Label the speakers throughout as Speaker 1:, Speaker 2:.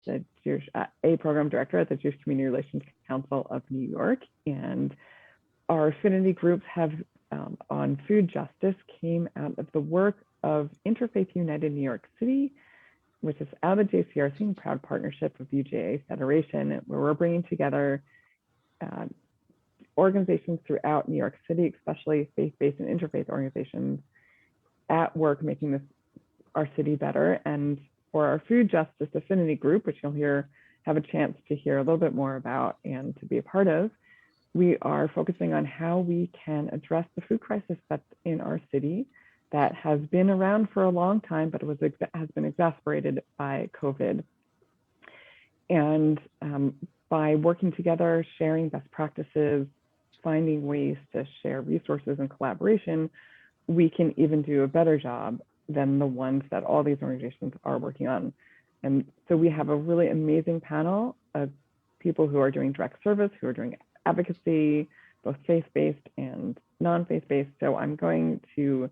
Speaker 1: the a program director at the Jewish Community Relations Council of New York, and our affinity groups have on food justice came out of the work of Interfaith United New York City, which is out of the JCRC in proud partnership with UJA Federation, where we're bringing together organizations throughout New York City, especially faith-based and interfaith organizations, at work making this our city better. And for our food justice affinity group, which you'll have a chance to hear a little bit more about and to be a part of, we are focusing on how we can address the food crisis that's in our city that has been around for a long time, but has been exacerbated by COVID. And by working together, sharing best practices, finding ways to share resources and collaboration, we can even do a better job than the ones that all these organizations are working on. And so we have a really amazing panel of people who are doing direct service, who are doing advocacy, both faith-based and non-faith-based. So I'm going to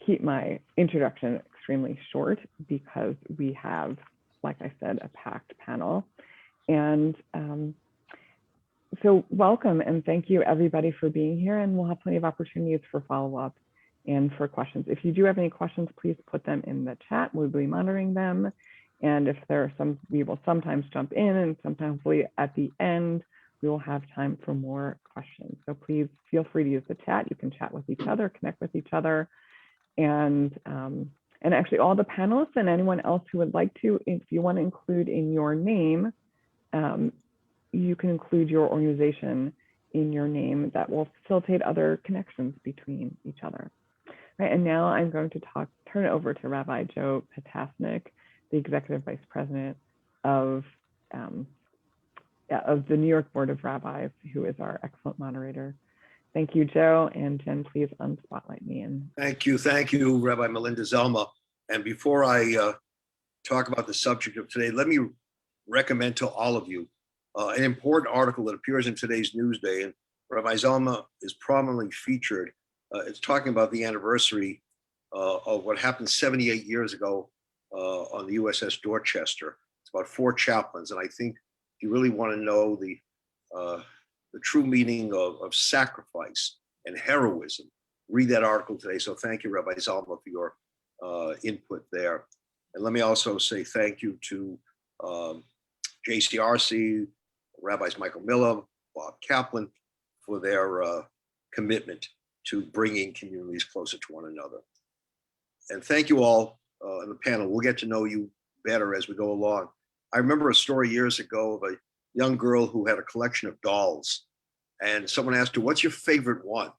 Speaker 1: keep my introduction extremely short because we have, like I said, a packed panel. And so welcome and thank you everybody for being here, and we'll have plenty of opportunities for follow-up and for questions. If you do have any questions, please put them in the chat. We'll be monitoring them. And if there are some, we will sometimes jump in, and sometimes at the end, we will have time for more questions. So please feel free to use the chat. You can chat with each other, connect with each other. And actually all the panelists and anyone else who would like to, if you want to include in your name, you can include your organization in your name. That will facilitate other connections between each other. Right, and now I'm going to turn it over to Rabbi Joe Potasnik, the Executive Vice President of the New York Board of Rabbis, who is our excellent moderator. Thank you, Joe, and Jen, please unspotlight me.
Speaker 2: Thank you, Rabbi Melinda Zelma. And before I talk about the subject of today, let me recommend to all of you an important article that appears in today's Newsday, and Rabbi Zelma is prominently featured. It's talking about the anniversary of what happened 78 years ago on the USS Dorchester. It's about 4 chaplains, and I think if you really want to know the true meaning of sacrifice and heroism, read that article today. So thank you, Rabbi Zelma, for your input there. And let me also say thank you to JCRC, Rabbis Michael Miller, Bob Kaplan, for their commitment to bringing communities closer to one another. And thank you all in the panel. We'll get to know you better as we go along. I remember a story years ago of a young girl who had a collection of dolls, and someone asked her, "What's your favorite one?"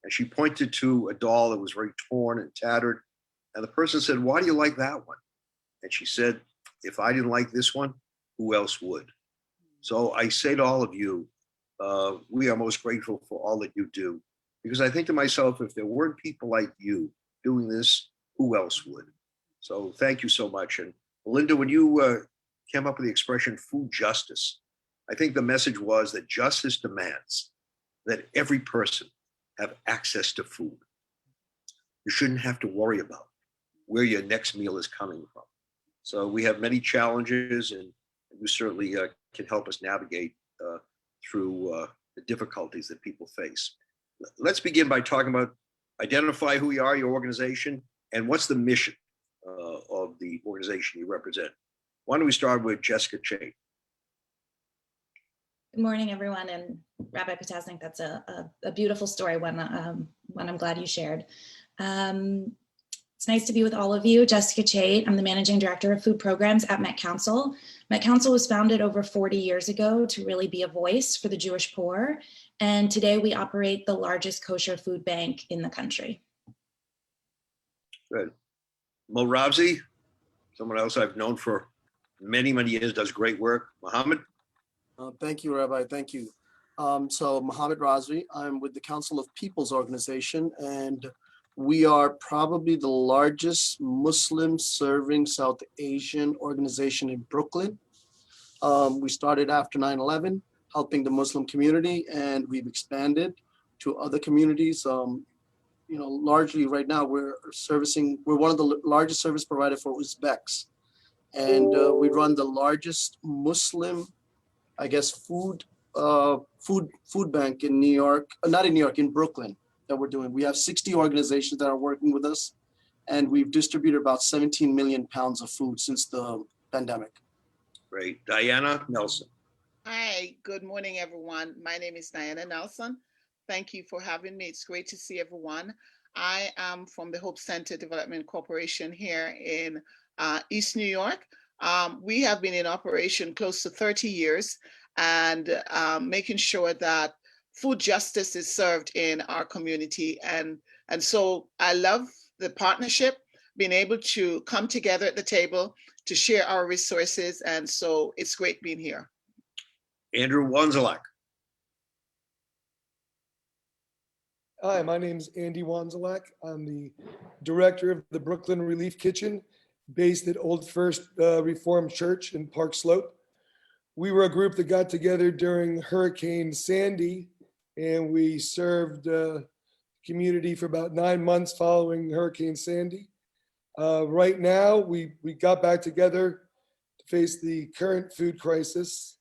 Speaker 2: And she pointed to a doll that was very torn and tattered. And the person said, "Why do you like that one?" And she said, "If I didn't like this one, who else would?" So I say to all of you, we are most grateful for all that you do. Because I think to myself, if there weren't people like you doing this, who else would? So thank you so much. And Melinda, when you came up with the expression food justice, I think the message was that justice demands that every person have access to food. You shouldn't have to worry about where your next meal is coming from. So we have many challenges, and you certainly can help us navigate through the difficulties that people face. Let's begin by talking about identify who you are, your organization, and what's the mission of the organization you represent. Why don't we start with Jessica Chait?
Speaker 3: Good morning, everyone, and Rabbi Potasnik, that's a beautiful story, one I'm glad you shared. It's nice to be with all of you. Jessica Chait, I'm the Managing Director of Food Programs at Met Council. Met Council was founded over 40 years ago to really be a voice for the Jewish poor, and today we operate the largest kosher food bank in the country.
Speaker 2: Good. Mo Ravzi, someone else I've known for many, many years, does great work. Mohammed?
Speaker 4: Thank you, Rabbi. Thank you. So Mohammed Razvi, I'm with the Council of People's Organization, and we are probably the largest Muslim serving South Asian organization in Brooklyn. We started after 9/11, helping the Muslim community, and we've expanded to other communities. Largely right now we're one of the largest service provider for Uzbeks. and we run the largest Muslim, I guess, food bank in New York, not in New York, in Brooklyn that we're doing. We have 60 organizations that are working with us, and we've distributed about 17 million pounds of food since the pandemic.
Speaker 2: Great. Diana Nelson.
Speaker 5: Hi, good morning, everyone. My name is Diana Nelson. Thank you for having me. It's great to see everyone. I am from the Hope Center Development Corporation here in East New York. We have been in operation close to 30 years and making sure that food justice is served in our community. And so I love the partnership, being able to come together at the table to share our resources. And so it's great being here.
Speaker 2: Andrew Wanzalek.
Speaker 6: Hi, my name's Andy Wanzalek. I'm the director of the Brooklyn Relief Kitchen based at Old First Reformed Church in Park Slope. We were a group that got together during Hurricane Sandy, and we served the community for about 9 months following Hurricane Sandy. Right now, we got back together to face the current food crisis.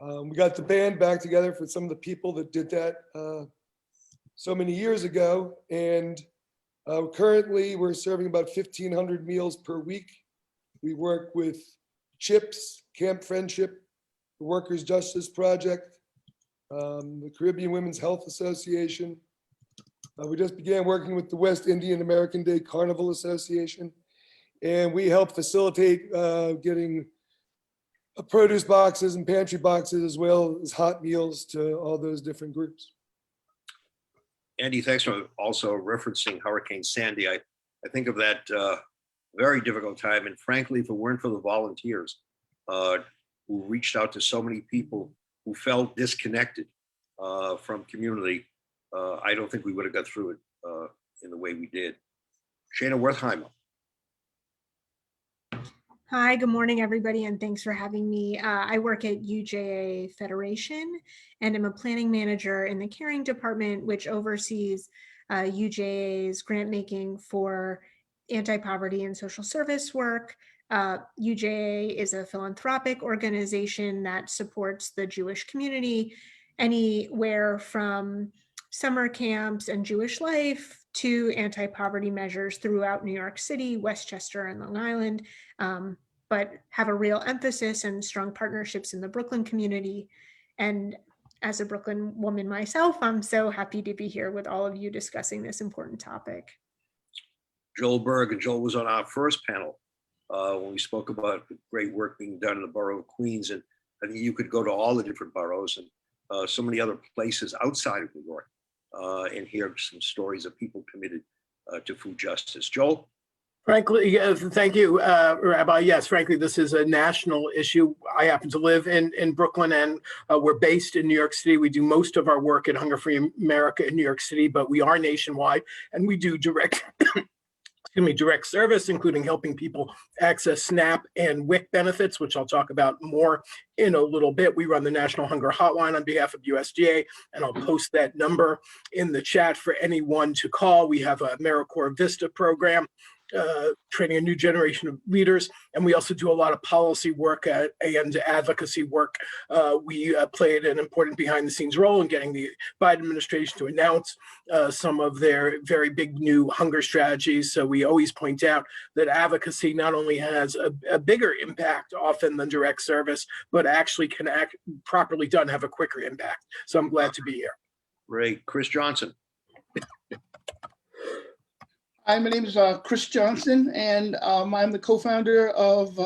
Speaker 6: We got the band back together for some of the people that did that so many years ago. And currently we're serving about 1,500 meals per week. We work with CHIPS, Camp Friendship, the Workers' Justice Project, the Caribbean Women's Health Association. We just began working with the West Indian American Day Carnival Association. And we help facilitate getting produce boxes and pantry boxes, as well as hot meals to all those different groups.
Speaker 2: Andy, thanks for also referencing Hurricane Sandy. I think of that very difficult time. And frankly, if it weren't for the volunteers who reached out to so many people who felt disconnected from community, I don't think we would have got through it in the way we did. Shana Wertheimer.
Speaker 7: Hi, good morning, everybody, and thanks for having me. I work at UJA Federation, and I'm a planning manager in the caring department, which oversees UJA's grant making for anti-poverty and social service work. UJA is a philanthropic organization that supports the Jewish community, anywhere from summer camps and Jewish life to anti-poverty measures throughout New York City, Westchester, and Long Island, but have a real emphasis and strong partnerships in the Brooklyn community. And as a Brooklyn woman myself, I'm so happy to be here with all of you discussing this important topic.
Speaker 2: Joel Berg, and Joel was on our first panel when we spoke about the great work being done in the borough of Queens. And I think you could go to all the different boroughs and so many other places outside of New York and hear some stories of people committed to food justice. Joel?
Speaker 8: Frankly, thank you, Rabbi. Yes, frankly, this is a national issue. I happen to live in Brooklyn, and we're based in New York City. We do most of our work at Hunger Free America in New York City, but we are nationwide, and we do direct direct service, including helping people access SNAP and WIC benefits, which I'll talk about more in a little bit. We run the National Hunger Hotline on behalf of USDA, and I'll post that number in the chat for anyone to call. We have a AmeriCorps Vista program, training a new generation of leaders. And we also do a lot of policy work and advocacy work. We played an important behind the scenes role in getting the Biden administration to announce some of their very big new hunger strategies. So we always point out that advocacy not only has a bigger impact often than direct service, but actually can act properly done, have a quicker impact. So I'm glad to be here.
Speaker 2: Great. Chris Johnson.
Speaker 9: Hi, my name is Chris Johnson, and I'm the co-founder of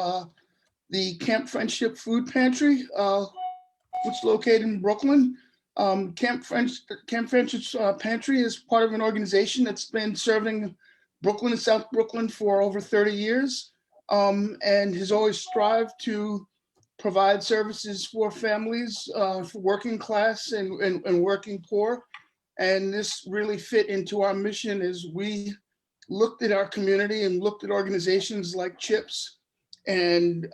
Speaker 9: the Camp Friendship Food Pantry, which is located in Brooklyn. Camp Friendship's Pantry is part of an organization that's been serving Brooklyn and South Brooklyn for over 30 years, and has always strived to provide services for families, for working class and working poor. And this really fit into our mission as we looked at our community and looked at organizations like CHIPS and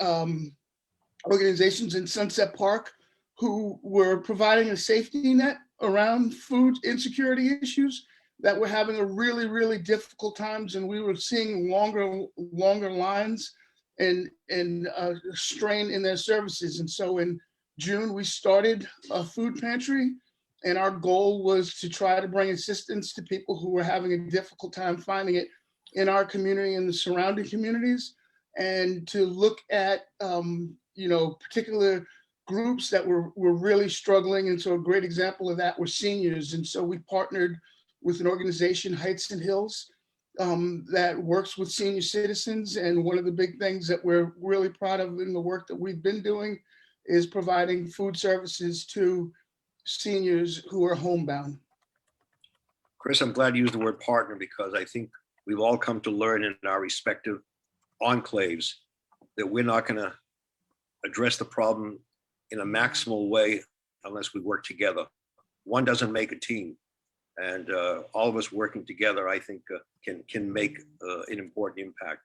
Speaker 9: organizations in Sunset Park who were providing a safety net around food insecurity issues that were having a really, really difficult times. And we were seeing longer lines and strain in their services. And so in June, we started a food pantry, and our goal was to try to bring assistance to people who were having a difficult time finding it in our community and the surrounding communities, and to look at particular groups that were really struggling. And so a great example of that were seniors. And so we partnered with an organization, Heights and Hills, that works with senior citizens. And one of the big things that we're really proud of in the work that we've been doing is providing food services to seniors who are homebound.
Speaker 2: Chris, I'm glad you used the word partner, because I think we've all come to learn in our respective enclaves that we're not going to address the problem in a maximal way unless we work together. One doesn't make a team, and all of us working together, I think, can make an important impact.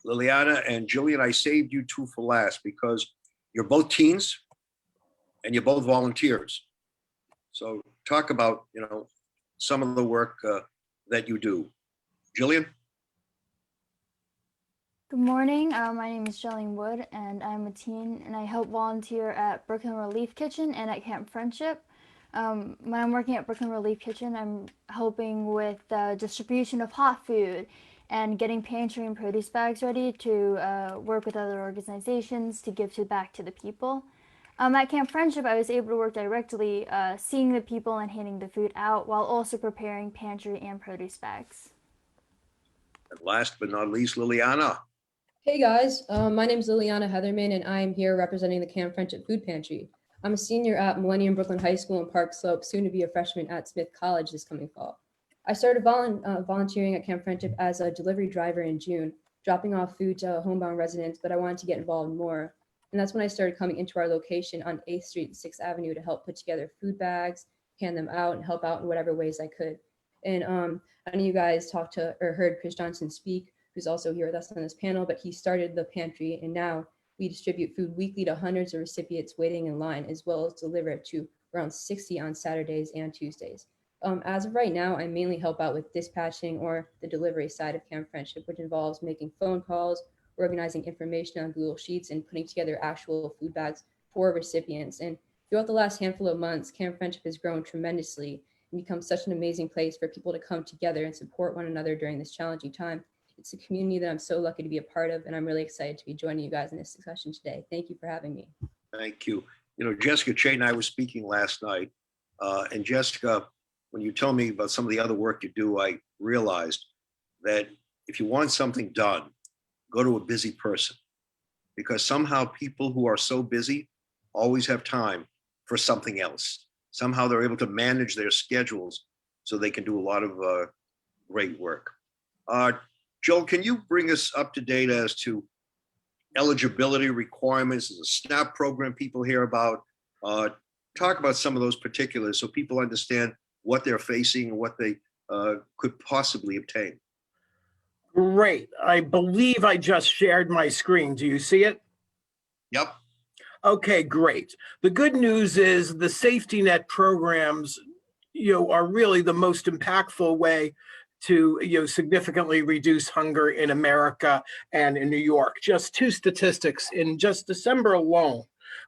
Speaker 2: Liliana and Jillian, I saved you two for last because you're both teens and you're both volunteers. So talk about, some of the work that you do. Jillian?
Speaker 10: Good morning. My name is Jillian Wood, and I'm a teen, and I help volunteer at Brooklyn Relief Kitchen and at Camp Friendship. When I'm working at Brooklyn Relief Kitchen, I'm helping with the distribution of hot food and getting pantry and produce bags ready to work with other organizations to give back to the people. At Camp Friendship, I was able to work directly, seeing the people and handing the food out while also preparing pantry and produce bags.
Speaker 2: And last but not least, Liliana.
Speaker 11: Hey guys, my name is Liliana Heatherman, and I am here representing the Camp Friendship Food Pantry. I'm a senior at Millennium Brooklyn High School in Park Slope, soon to be a freshman at Smith College this coming fall. I started volunteering at Camp Friendship as a delivery driver in June, dropping off food to homebound residents, but I wanted to get involved more. And that's when I started coming into our location on 8th Street and 6th Avenue to help put together food bags, hand them out, and help out in whatever ways I could. And I know you guys talked to or heard Chris Johnson speak, who's also here with us on this panel, but he started the pantry, and now we distribute food weekly to hundreds of recipients waiting in line, as well as deliver it to around 60 on Saturdays and Tuesdays. As of right now, I mainly help out with dispatching or the delivery side of Camp Friendship, which involves making phone calls, organizing information on Google Sheets, and putting together actual food bags for recipients. And throughout the last handful of months, Camp Friendship has grown tremendously and become such an amazing place for people to come together and support one another during this challenging time. It's a community that I'm so lucky to be a part of, and I'm really excited to be joining you guys in this discussion today. Thank you for having me.
Speaker 2: Thank you. Jessica, Chait, and I were speaking last night, and Jessica, when you told me about some of the other work you do, I realized that if you want something done, go to a busy person, because somehow people who are so busy always have time for something else. Somehow they're able to manage their schedules so they can do a lot of great work. Joel, can you bring us up to date as to eligibility requirements? There's a SNAP program people hear about. Talk about some of those particulars so people understand what they're facing and what they could possibly obtain.
Speaker 8: Great. I believe I just shared my screen. Do you see it?
Speaker 2: Yep.
Speaker 8: Okay, great. The good news is the safety net programs, are really the most impactful way to, significantly reduce hunger in America and in New York. Just two statistics. In just December alone,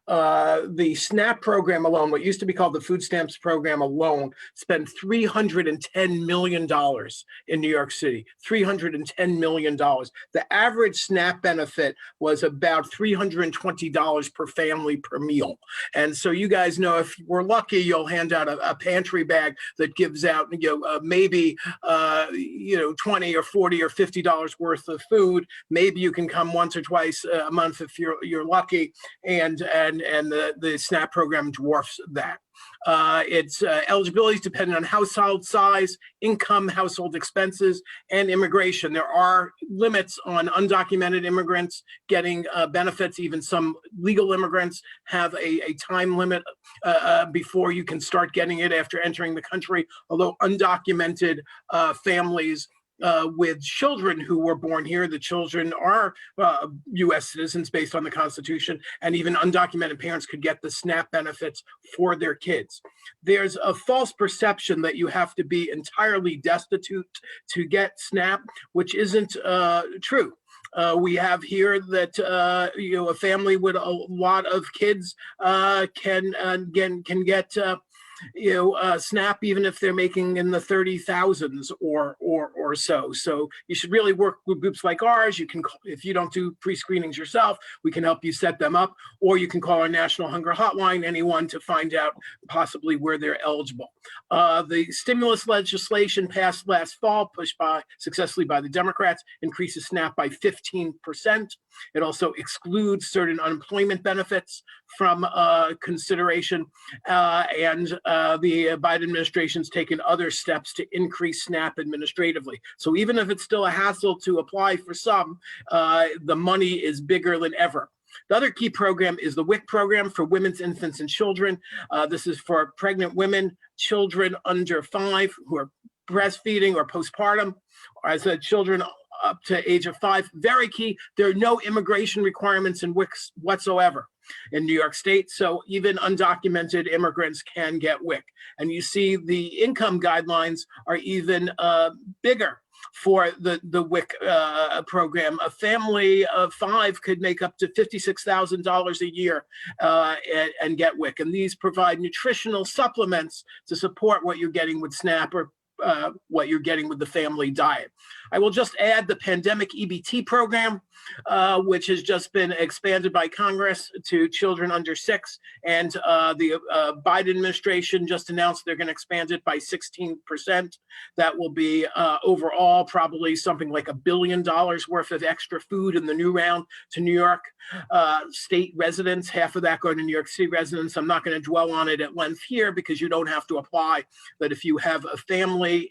Speaker 8: the SNAP program alone, what used to be called the food stamps program alone, spent $310 million in New York City, $310 million. The average SNAP benefit was about $320 per family per meal. And so you guys know, if we're lucky, you'll hand out a pantry bag that gives out, maybe, 20 or 40 or $50 worth of food. Maybe you can come once or twice a month if you're lucky, and the SNAP program dwarfs that. Its eligibility is dependent on household size, income, household expenses, and immigration. There are limits on undocumented immigrants getting benefits. Even some legal immigrants have a time limit before you can start getting it after entering the country, although undocumented families with children who were born here, the children are U.S. citizens based on the Constitution, and even undocumented parents could get the SNAP benefits for their kids. There's a false perception that you have to be entirely destitute to get SNAP, which isn't true. We have here that a family with a lot of kids can get SNAP even if they're making in the 30,000s or so. So you should really work with groups like ours. You can, if you don't do pre-screenings yourself, we can help you set them up, or you can call our National Hunger Hotline, anyone, to find out possibly where they're eligible. The stimulus legislation passed last fall, pushed successfully by the Democrats, increases SNAP by 15%. It also excludes certain unemployment benefits from consideration, and the Biden administration's taken other steps to increase SNAP administratively. So even if it's still a hassle to apply for some, the money is bigger than ever. The other key program is the WIC program for women's, infants, and children. This is for pregnant women, children under 5 who are breastfeeding or postpartum, or as I said, children up to age of 5. Very key. There are no immigration requirements in WICs whatsoever in New York State, so even undocumented immigrants can get WIC. And you see the income guidelines are even bigger for the WIC program. A family of 5 could make up to $56,000 a year and get WIC. And these provide nutritional supplements to support what you're getting with SNAP or what you're getting with the family diet. I will just add the pandemic EBT program, which has just been expanded by Congress to children under 6. And the Biden administration just announced they're going to expand it by 16%. That will be overall probably something like $1 billion worth of extra food in the new round to New York State residents. Half of that going to New York City residents. I'm not going to dwell on it at length here because you don't have to apply. But if you have a family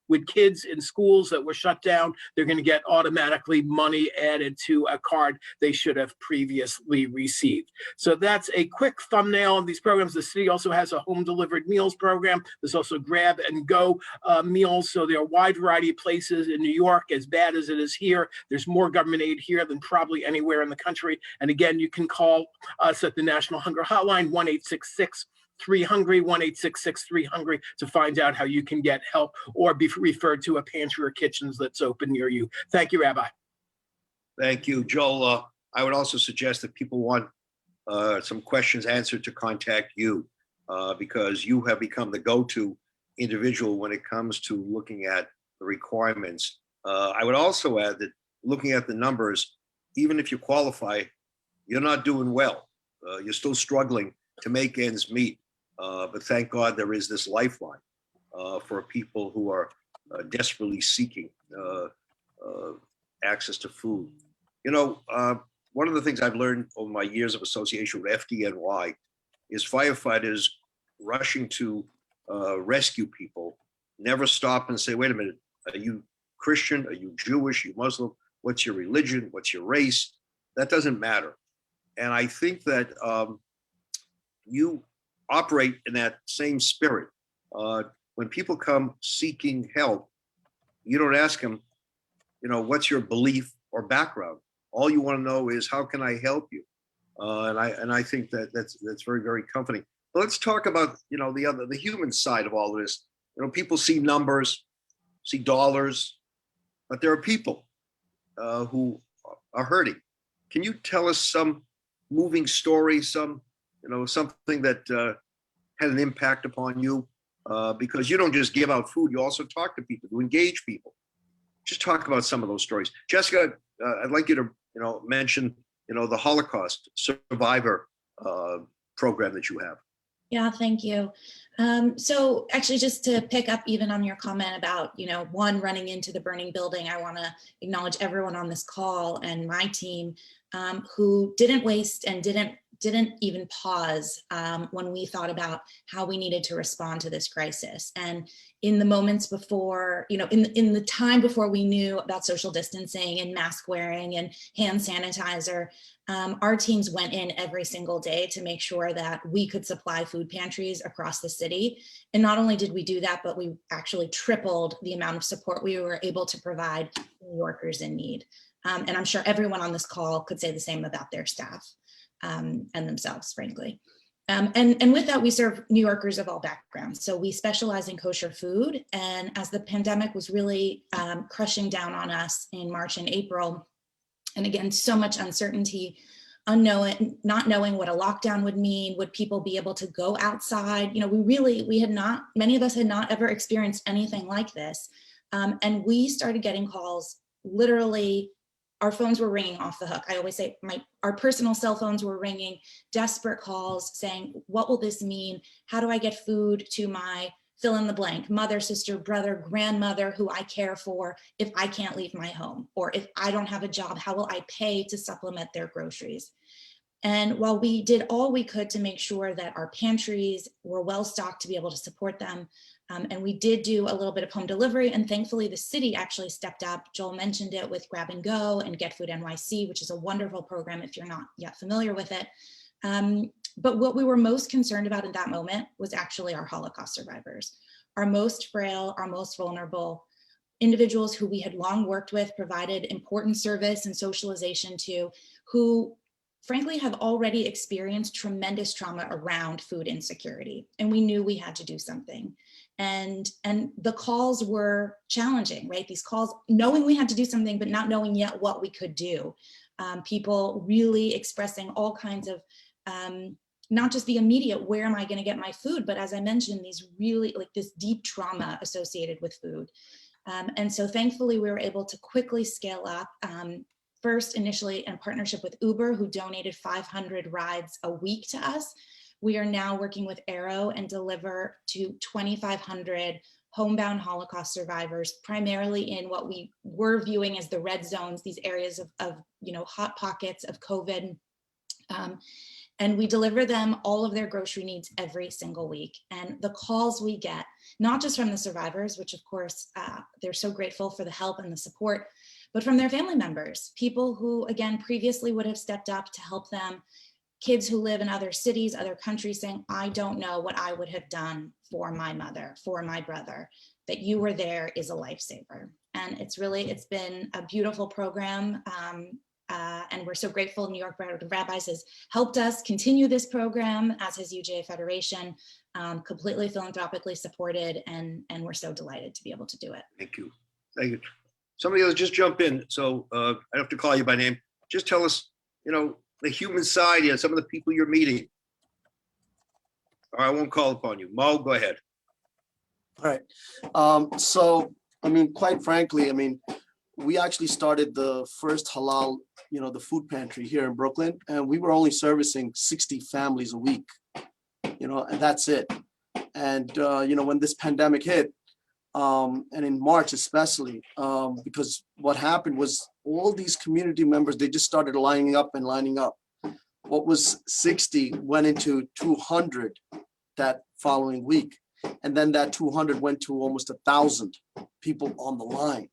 Speaker 8: with kids in schools that were shut down, they're going to get automatically money added to a card they should have previously received. So that's a quick thumbnail of these programs. The city also has a home delivered meals program. There's also grab and go meals. So there are a wide variety of places in New York, as bad as it is here. There's more government aid here than probably anywhere in the country. And again, you can call us at the National Hunger Hotline, 1-866-3-HUNGRY, 1-866-3-HUNGRY, to find out how you can get help or be referred to a pantry or kitchens that's open near you. Thank you, Rabbi.
Speaker 2: Thank you, Joel. I would also suggest that people want some questions answered to contact you because you have become the go-to individual when it comes to looking at the requirements. I would also add that looking at the numbers, even if you qualify, you're not doing well. You're still struggling to make ends meet. But thank God there is this lifeline for people who are desperately seeking access to food. You know, one of the things I've learned over my years of association with FDNY is firefighters rushing to rescue people never stop and say, wait a minute, are you Christian? Are you Jewish? Are you Muslim? What's your religion? What's your race? That doesn't matter. And I think that you operate in that same spirit. When people come seeking help, you don't ask them, you know, what's your belief or background? All you want to know is, how can I help you? And I think that that's very, very comforting. But let's talk about, you know, the human side of all of this. You know, people see numbers, see dollars, but there are people who are hurting. Can you tell us some moving story, some, you know, something that had an impact upon you? Because you don't just give out food, you also talk to people, you engage people. Just talk about some of those stories. Jessica, I'd like you to, you know, mention, you know, the Holocaust survivor program that you have.
Speaker 3: Yeah, thank you. So actually, just to pick up even on your comment about, you know, one, running into the burning building, I want to acknowledge everyone on this call and my team who didn't waste and didn't even pause when we thought about how we needed to respond to this crisis. And in the moments before, you know, in the time before we knew about social distancing and mask wearing and hand sanitizer, our teams went in every single day to make sure that we could supply food pantries across the city. And not only did we do that, but we actually tripled the amount of support we were able to provide New Yorkers in need. And I'm sure everyone on this call could say the same about their staff and themselves, frankly. And with that, we serve New Yorkers of all backgrounds. So we specialize in kosher food. And as the pandemic was really crushing down on us in March and April, And again, so much uncertainty, unknown, not knowing what a lockdown would mean. Would people be able to go outside? You know, we had not, many of us had not ever experienced anything like this. And we started getting calls, literally, our phones were ringing off the hook. I always say our personal cell phones were ringing, desperate calls saying, what will this mean? How do I get food to my fill in the blank, mother, sister, brother, grandmother who I care for if I can't leave my home? Or if I don't have a job, how will I pay to supplement their groceries? And while we did all we could to make sure that our pantries were well stocked to be able to support them, and we did do a little bit of home delivery, and thankfully the city actually stepped up. Joel mentioned it with Grab and Go and Get Food NYC, which is a wonderful program if you're not yet familiar with it. But what we were most concerned about in that moment was actually our Holocaust survivors, our most frail, our most vulnerable, individuals who we had long worked with, provided important service and socialization to, who frankly have already experienced tremendous trauma around food insecurity. And we knew we had to do something. And the calls were challenging, right? These calls, knowing we had to do something, but not knowing yet what we could do. People really expressing all kinds of, not just the immediate, where am I going to get my food? But as I mentioned, these really, like this deep trauma associated with food. And so thankfully we were able to quickly scale up. First, initially in partnership with Uber, who donated 500 rides a week to us. We are now working with Arrow and deliver to 2,500 homebound Holocaust survivors, primarily in what we were viewing as the red zones, these areas of hot pockets of COVID. And we deliver them all of their grocery needs every single week. And the calls we get, not just from the survivors, which of course, they're so grateful for the help and the support, but from their family members, people who, again, previously would have stepped up to help them, kids who live in other cities, other countries, saying, I don't know what I would have done for my mother, for my brother. That you were there is a lifesaver. And it's been a beautiful program. And we're so grateful New York Board of Rabbis has helped us continue this program, as has UJA Federation, completely philanthropically supported, and we're so delighted to be able to do it.
Speaker 2: Thank you. Thank you. Somebody else just jump in. So I don't have to call you by name. Just tell us, the human side here, some of the people you're meeting. Or I won't call upon you. Mo, go ahead.
Speaker 4: All right. So, quite frankly, we actually started the first halal, the food pantry here in Brooklyn, and we were only servicing 60 families a week, and that's it. And, when this pandemic hit, and in March especially, because what happened was all these community members, they just started lining up. What was 60 went into 200 that following week. And then that 200 went to almost 1,000 people on the line.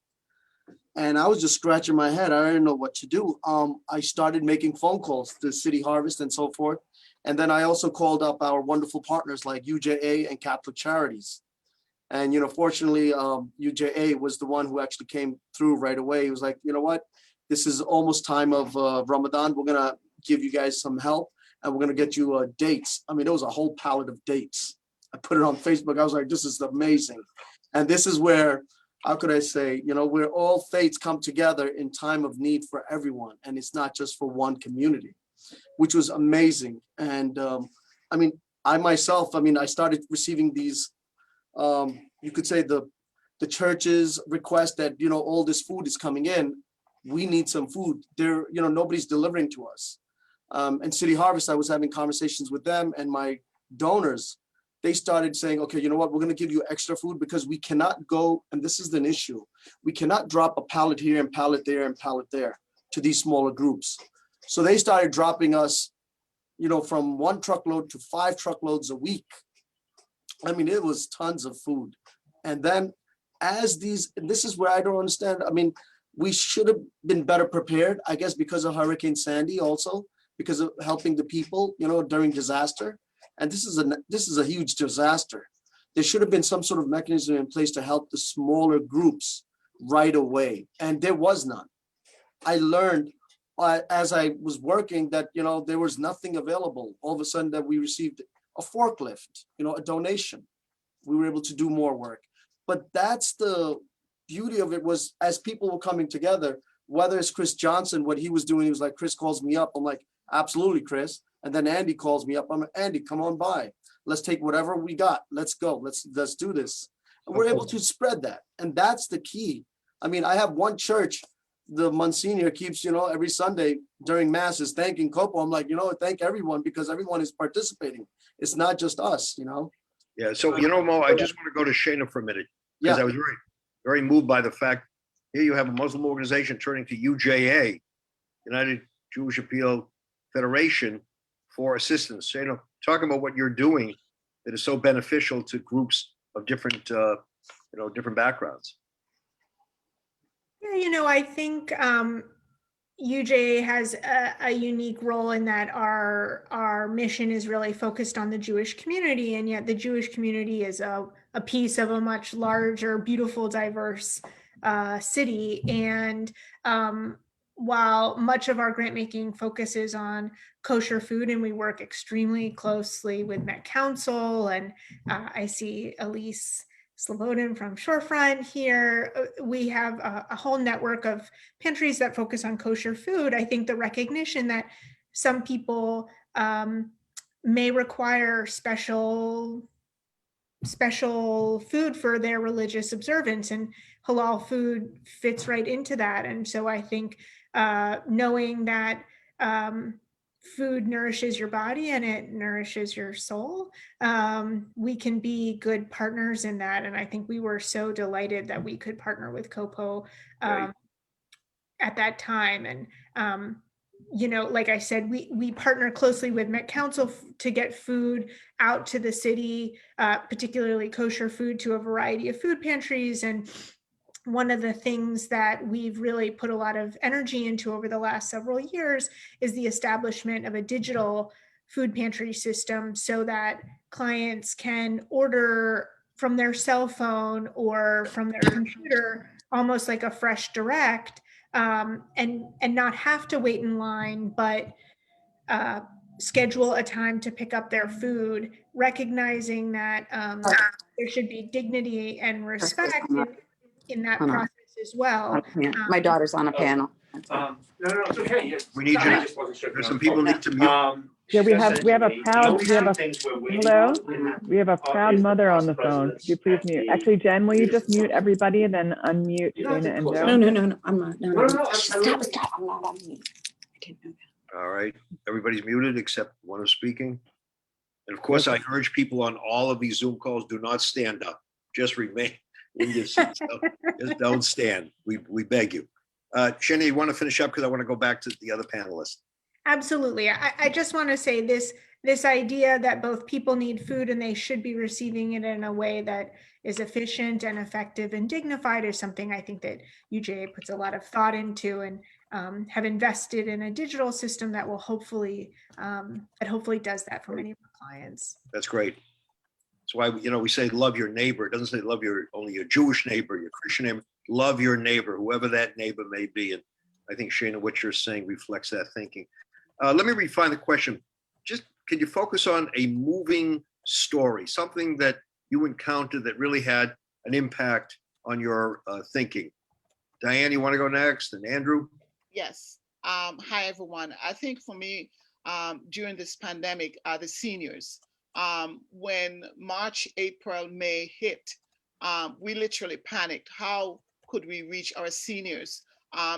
Speaker 4: And I was just scratching my head. I didn't know what to do. I started making phone calls to City Harvest and so forth. And then I also called up our wonderful partners like UJA and Catholic Charities. And, fortunately, UJA was the one who actually came through right away. He was like, you know what, this is almost time of Ramadan. We're going to give you guys some help, and we're going to get you dates. It was a whole pallet of dates. I put it on Facebook. I was like, this is amazing. And this is where, how could I say, where all faiths come together in time of need for everyone. And it's not just for one community, which was amazing. And I myself, I started receiving these, you could say the church's request that, all this food is coming in. We need some food. There, nobody's delivering to us. And City Harvest, I was having conversations with them, and my donors, they started saying, okay, you know what, we're going to give you extra food because we cannot go, and this is an issue. We cannot drop a pallet here and pallet there and pallet there to these smaller groups. So they started dropping us, from 1 truckload to 5 truckloads a week. It was tons of food. And then and this is where I don't understand. We should have been better prepared, I guess, because of Hurricane Sandy also, because of helping the people, during disaster. And this is a huge disaster. There should have been some sort of mechanism in place to help the smaller groups right away. And there was none. I learned as I was working that, there was nothing available. All of a sudden that we received a forklift, a donation. We were able to do more work. But that's the beauty of it, was as people were coming together, whether it's Chris Johnson, what he was doing, he was like, Chris calls me up. I'm like, absolutely, Chris. And then Andy calls me up. I'm like, Andy, come on by. Let's take whatever we got. Let's go. Let's do this. And we're able to spread that. And that's the key. I mean, I have one church, the Monsignor keeps, every Sunday during masses thanking Copo. I'm like, thank everyone because everyone is participating. It's not just us,
Speaker 2: Yeah. So, Mo, I just want to go to Shana for a minute because
Speaker 4: Yeah.
Speaker 2: I was very, very moved by the fact here you have a Muslim organization turning to UJA, United Jewish Appeal Federation, for assistance. Shana, talk about what you're doing that is so beneficial to groups of different, different backgrounds.
Speaker 7: Yeah, I think UJA has a unique role in that our mission is really focused on the Jewish community, and yet the Jewish community is a piece of a much larger, beautiful, diverse city. And while much of our grant making focuses on kosher food, and we work extremely closely with Met Council, and I see Elise Slobodin from Shorefront here. We have a whole network of pantries that focus on kosher food. I think the recognition that some people may require special food for their religious observance, and halal food fits right into that. And so I think knowing that food nourishes your body and it nourishes your soul, we can be good partners in that. And I think we were so delighted that we could partner with Copo at that time. And like I said, we partner closely with Met Council to get food out to the city, particularly kosher food, to a variety of food pantries. And one of the things that we've really put a lot of energy into over the last several years is the establishment of a digital food pantry system so that clients can order from their cell phone or from their computer, almost like a fresh direct, and not have to wait in line, but schedule a time to pick up their food, recognizing that there should be dignity and respect in that process as well.
Speaker 12: My daughter's on a panel.
Speaker 13: No, it's okay.
Speaker 2: We need you. There's some people need to mute.
Speaker 1: Yeah, we have a proud mother on the phone. Could you please mute? Actually, Jen, will you just mute everybody and then unmute Shana and Joe?
Speaker 12: No, I'm not. No. Stop. I'm not on mute. I didn't know that.
Speaker 2: All right. Everybody's muted except one is speaking. And of course, I urge people on all of these Zoom calls, do not stand up. Just remain in your seats. Just don't stand. We beg you. Shana, you want to finish up because I want to go back to the other panelists.
Speaker 7: Absolutely. I just want to say this idea that both people need food and they should be receiving it in a way that is efficient and effective and dignified is something I think that UJA puts a lot of thought into, and have invested in a digital system that will hopefully does that for many of our clients.
Speaker 2: That's great. That's why, we say love your neighbor. It doesn't say love only your Jewish neighbor, your Christian neighbor. Love your neighbor, whoever that neighbor may be. And I think, Shana, what you're saying reflects that thinking. Let me refine the question. Just, can you focus on a moving story, something that you encountered that really had an impact on your thinking? Diane, you want to go next? And Andrew?
Speaker 5: Yes. Hi, everyone. I think for me, during this pandemic, the seniors, when March, April, May hit, we literally panicked. How could we reach our seniors?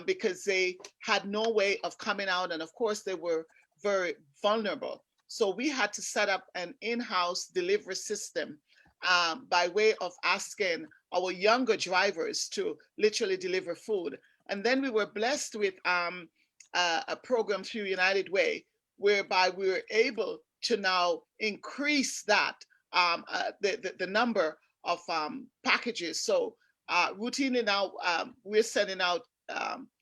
Speaker 5: Because they had no way of coming out. And of course, they were very vulnerable. So we had to set up an in-house delivery system by way of asking our younger drivers to literally deliver food. And then we were blessed with a program through United Way, whereby we were able to now increase that, the number of packages. So routinely now we're sending out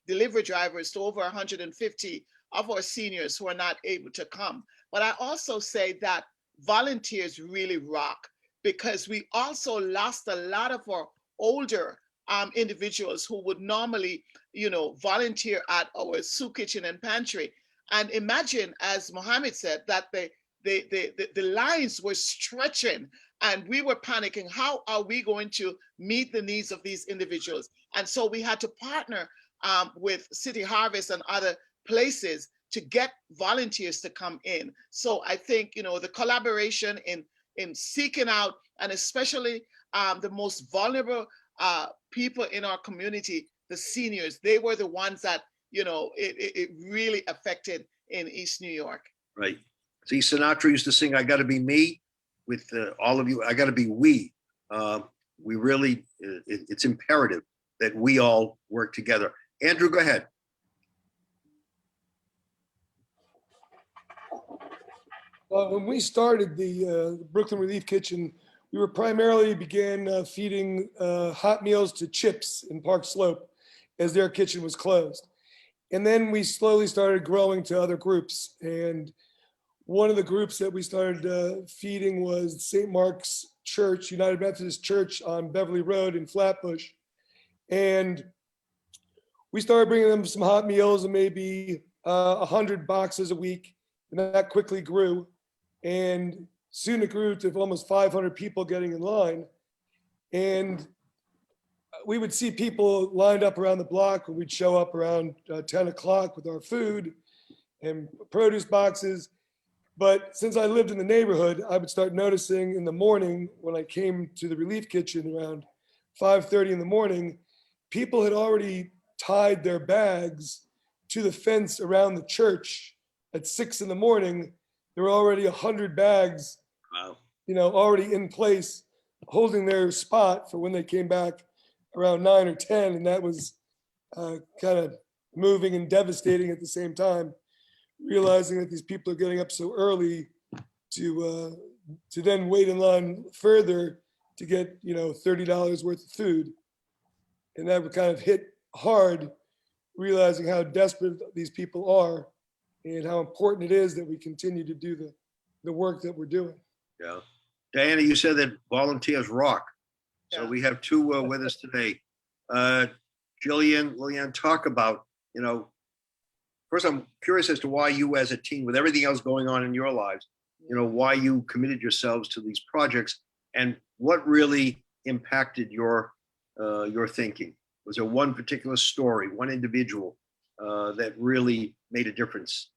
Speaker 5: delivery drivers to over 150 of our seniors who are not able to come. But I also say that volunteers really rock, because we also lost a lot of our older individuals who would normally, volunteer at our soup kitchen and pantry. And imagine, as Mohammed said, that the lines were stretching and we were panicking. How are we going to meet the needs of these individuals? And so we had to partner with City Harvest and other places to get volunteers to come in. So I think, the collaboration in seeking out, and especially the most vulnerable people in our community, the seniors, they were the ones that, it really affected in East New York.
Speaker 2: Right. See, Sinatra used to sing, "I Gotta Be Me," with all of you. I gotta be we. We really, it's imperative that we all work together. Andrew, go ahead.
Speaker 6: When we started the Brooklyn Relief Kitchen, we were primarily began feeding hot meals to Chips in Park Slope as their kitchen was closed. And then we slowly started growing to other groups. And one of the groups that we started feeding was St. Mark's Church, United Methodist Church on Beverly Road in Flatbush. And we started bringing them some hot meals and maybe 100 boxes a week. And that quickly grew. And soon it grew to almost 500 people getting in line. And we would see people lined up around the block when we'd show up around 10 o'clock with our food and produce boxes. But since I lived in the neighborhood, I would start noticing in the morning when I came to the relief kitchen around 5:30 in the morning, people had already tied their bags to the fence around the church at 6 in the morning. There were already 100 bags,
Speaker 2: Wow.
Speaker 6: Already in place, holding their spot for when they came back around 9 or 10. And that was kind of moving and devastating at the same time, realizing that these people are getting up so early to then wait in line further to get, $30 worth of food. And that would kind of hit hard, realizing how desperate these people are and how important it is that we continue to do the work that we're doing.
Speaker 2: Yeah. Diana, you said that volunteers rock. So
Speaker 5: Yeah.
Speaker 2: we have two with us today. Lillian, talk about, first I'm curious as to why you as a team, with everything else going on in your lives, why you committed yourselves to these projects and what really impacted your thinking. Was there one particular story, one individual that really made a difference?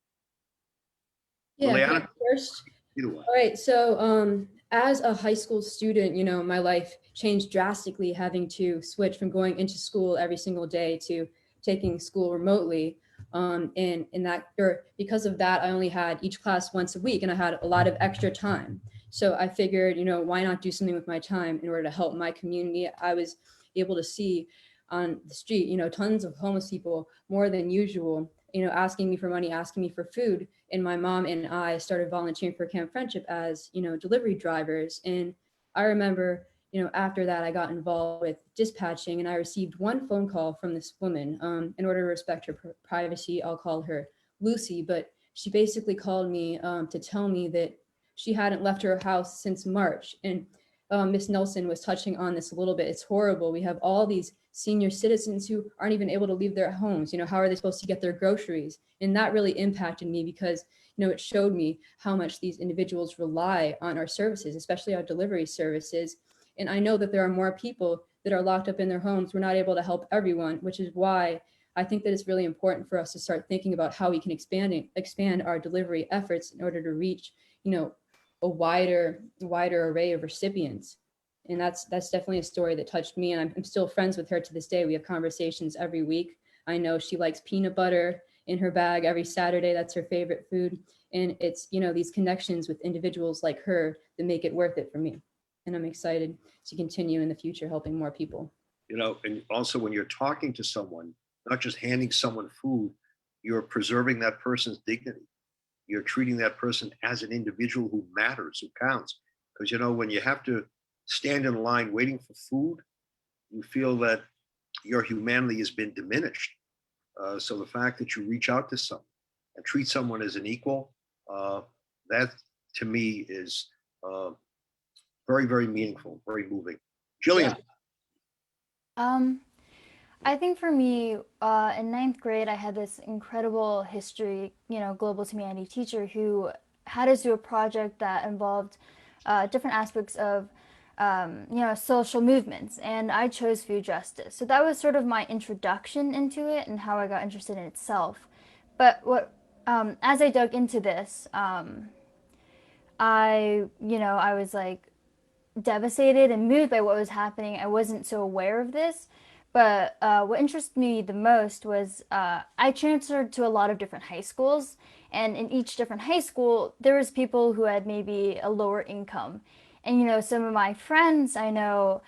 Speaker 11: Yeah,
Speaker 2: Liliana?
Speaker 11: first.
Speaker 2: Either one.
Speaker 11: All right, so as a high school student, my life changed drastically, having to switch from going into school every single day to taking school remotely. Because of that, I only had each class once a week and I had a lot of extra time. So I figured, why not do something with my time in order to help my community? I was able to see on the street, tons of homeless people, more than usual, asking me for money, asking me for food. And my mom and I started volunteering for Camp Friendship as, delivery drivers. And I remember, after that, I got involved with dispatching and I received one phone call from this woman. In order to respect her privacy, I'll call her Lucy, but she basically called me to tell me that she hadn't left her house since March. And Miss Nelson was touching on this a little bit. It's horrible. We have all these senior citizens who aren't even able to leave their homes. How are they supposed to get their groceries? And that really impacted me because, it showed me how much these individuals rely on our services, especially our delivery services. And I know that there are more people that are locked up in their homes. We're not able to help everyone, which is why I think that it's really important for us to start thinking about how we can expand our delivery efforts in order to reach, a wider array of recipients. And that's definitely a story that touched me. And I'm still friends with her to this day. We have conversations every week. I know she likes peanut butter in her bag every Saturday. That's her favorite food. And it's, these connections with individuals like her that make it worth it for me. And I'm excited to continue in the future helping more people.
Speaker 2: And also when you're talking to someone, not just handing someone food, you're preserving that person's dignity. You're treating that person as an individual who matters, who counts. Because, when you have to stand in line waiting for food, you feel that your humanity has been diminished. So the fact that you reach out to someone and treat someone as an equal, that to me is very, very meaningful, very moving. Jillian.
Speaker 10: I think for me, in ninth grade, I had this incredible history, global to humanity teacher who had us do a project that involved different aspects of social movements, and I chose food justice. So that was sort of my introduction into it and how I got interested in itself. But as I dug into this, I was like devastated and moved by what was happening. I wasn't so aware of this, but what interested me the most was I transferred to a lot of different high schools, and in each different high school, there was people who had maybe a lower income. And some of my friends I know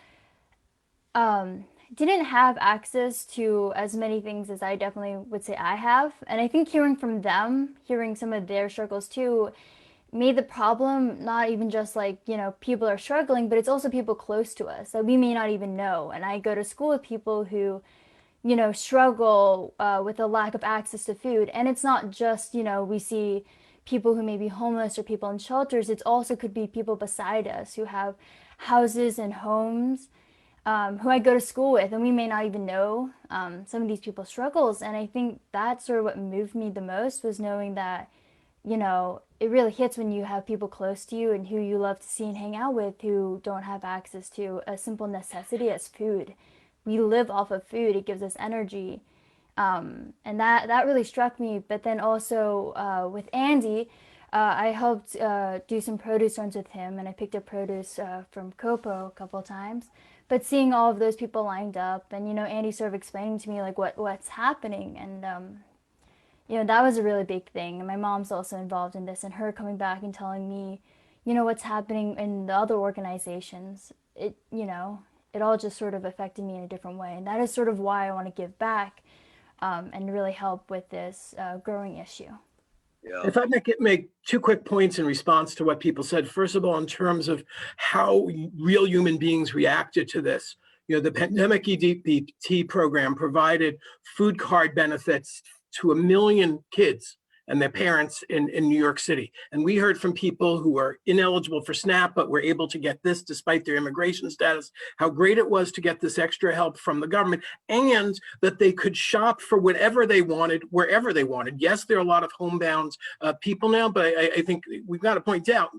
Speaker 10: didn't have access to as many things as I definitely would say I have. And I think hearing from them, hearing some of their struggles too, made the problem not even just like, people are struggling, but it's also people close to us that we may not even know. And I go to school with people who, struggle with a lack of access to food. And it's not just, we see people who may be homeless or people in shelters. It also could be people beside us who have houses and homes, who I go to school with, and we may not even know some of these people's struggles. And I think that's sort of what moved me the most, was knowing that, it really hits when you have people close to you and who you love to see and hang out with who don't have access to a simple necessity as food. We live off of food. It gives us energy. And that really struck me. But then also with Andy, I helped do some produce runs with him, and I picked up produce from Copo a couple of times. But seeing all of those people lined up, and Andy sort of explaining to me like what's happening, and that was a really big thing. And my mom's also involved in this, and her coming back and telling me, what's happening in the other organizations. It all just sort of affected me in a different way, and that is sort of why I want to give back and really help with this growing issue.
Speaker 2: Yeah.
Speaker 8: If I make 2 quick points in response to what people said. First of all, in terms of how real human beings reacted to this, the pandemic EDPT program provided food card benefits to 1 million kids and their parents in New York City. And we heard from people who are ineligible for SNAP, but were able to get this despite their immigration status, how great it was to get this extra help from the government, and that they could shop for whatever they wanted, wherever they wanted. Yes, there are a lot of homebound people now, but I think we've got to point out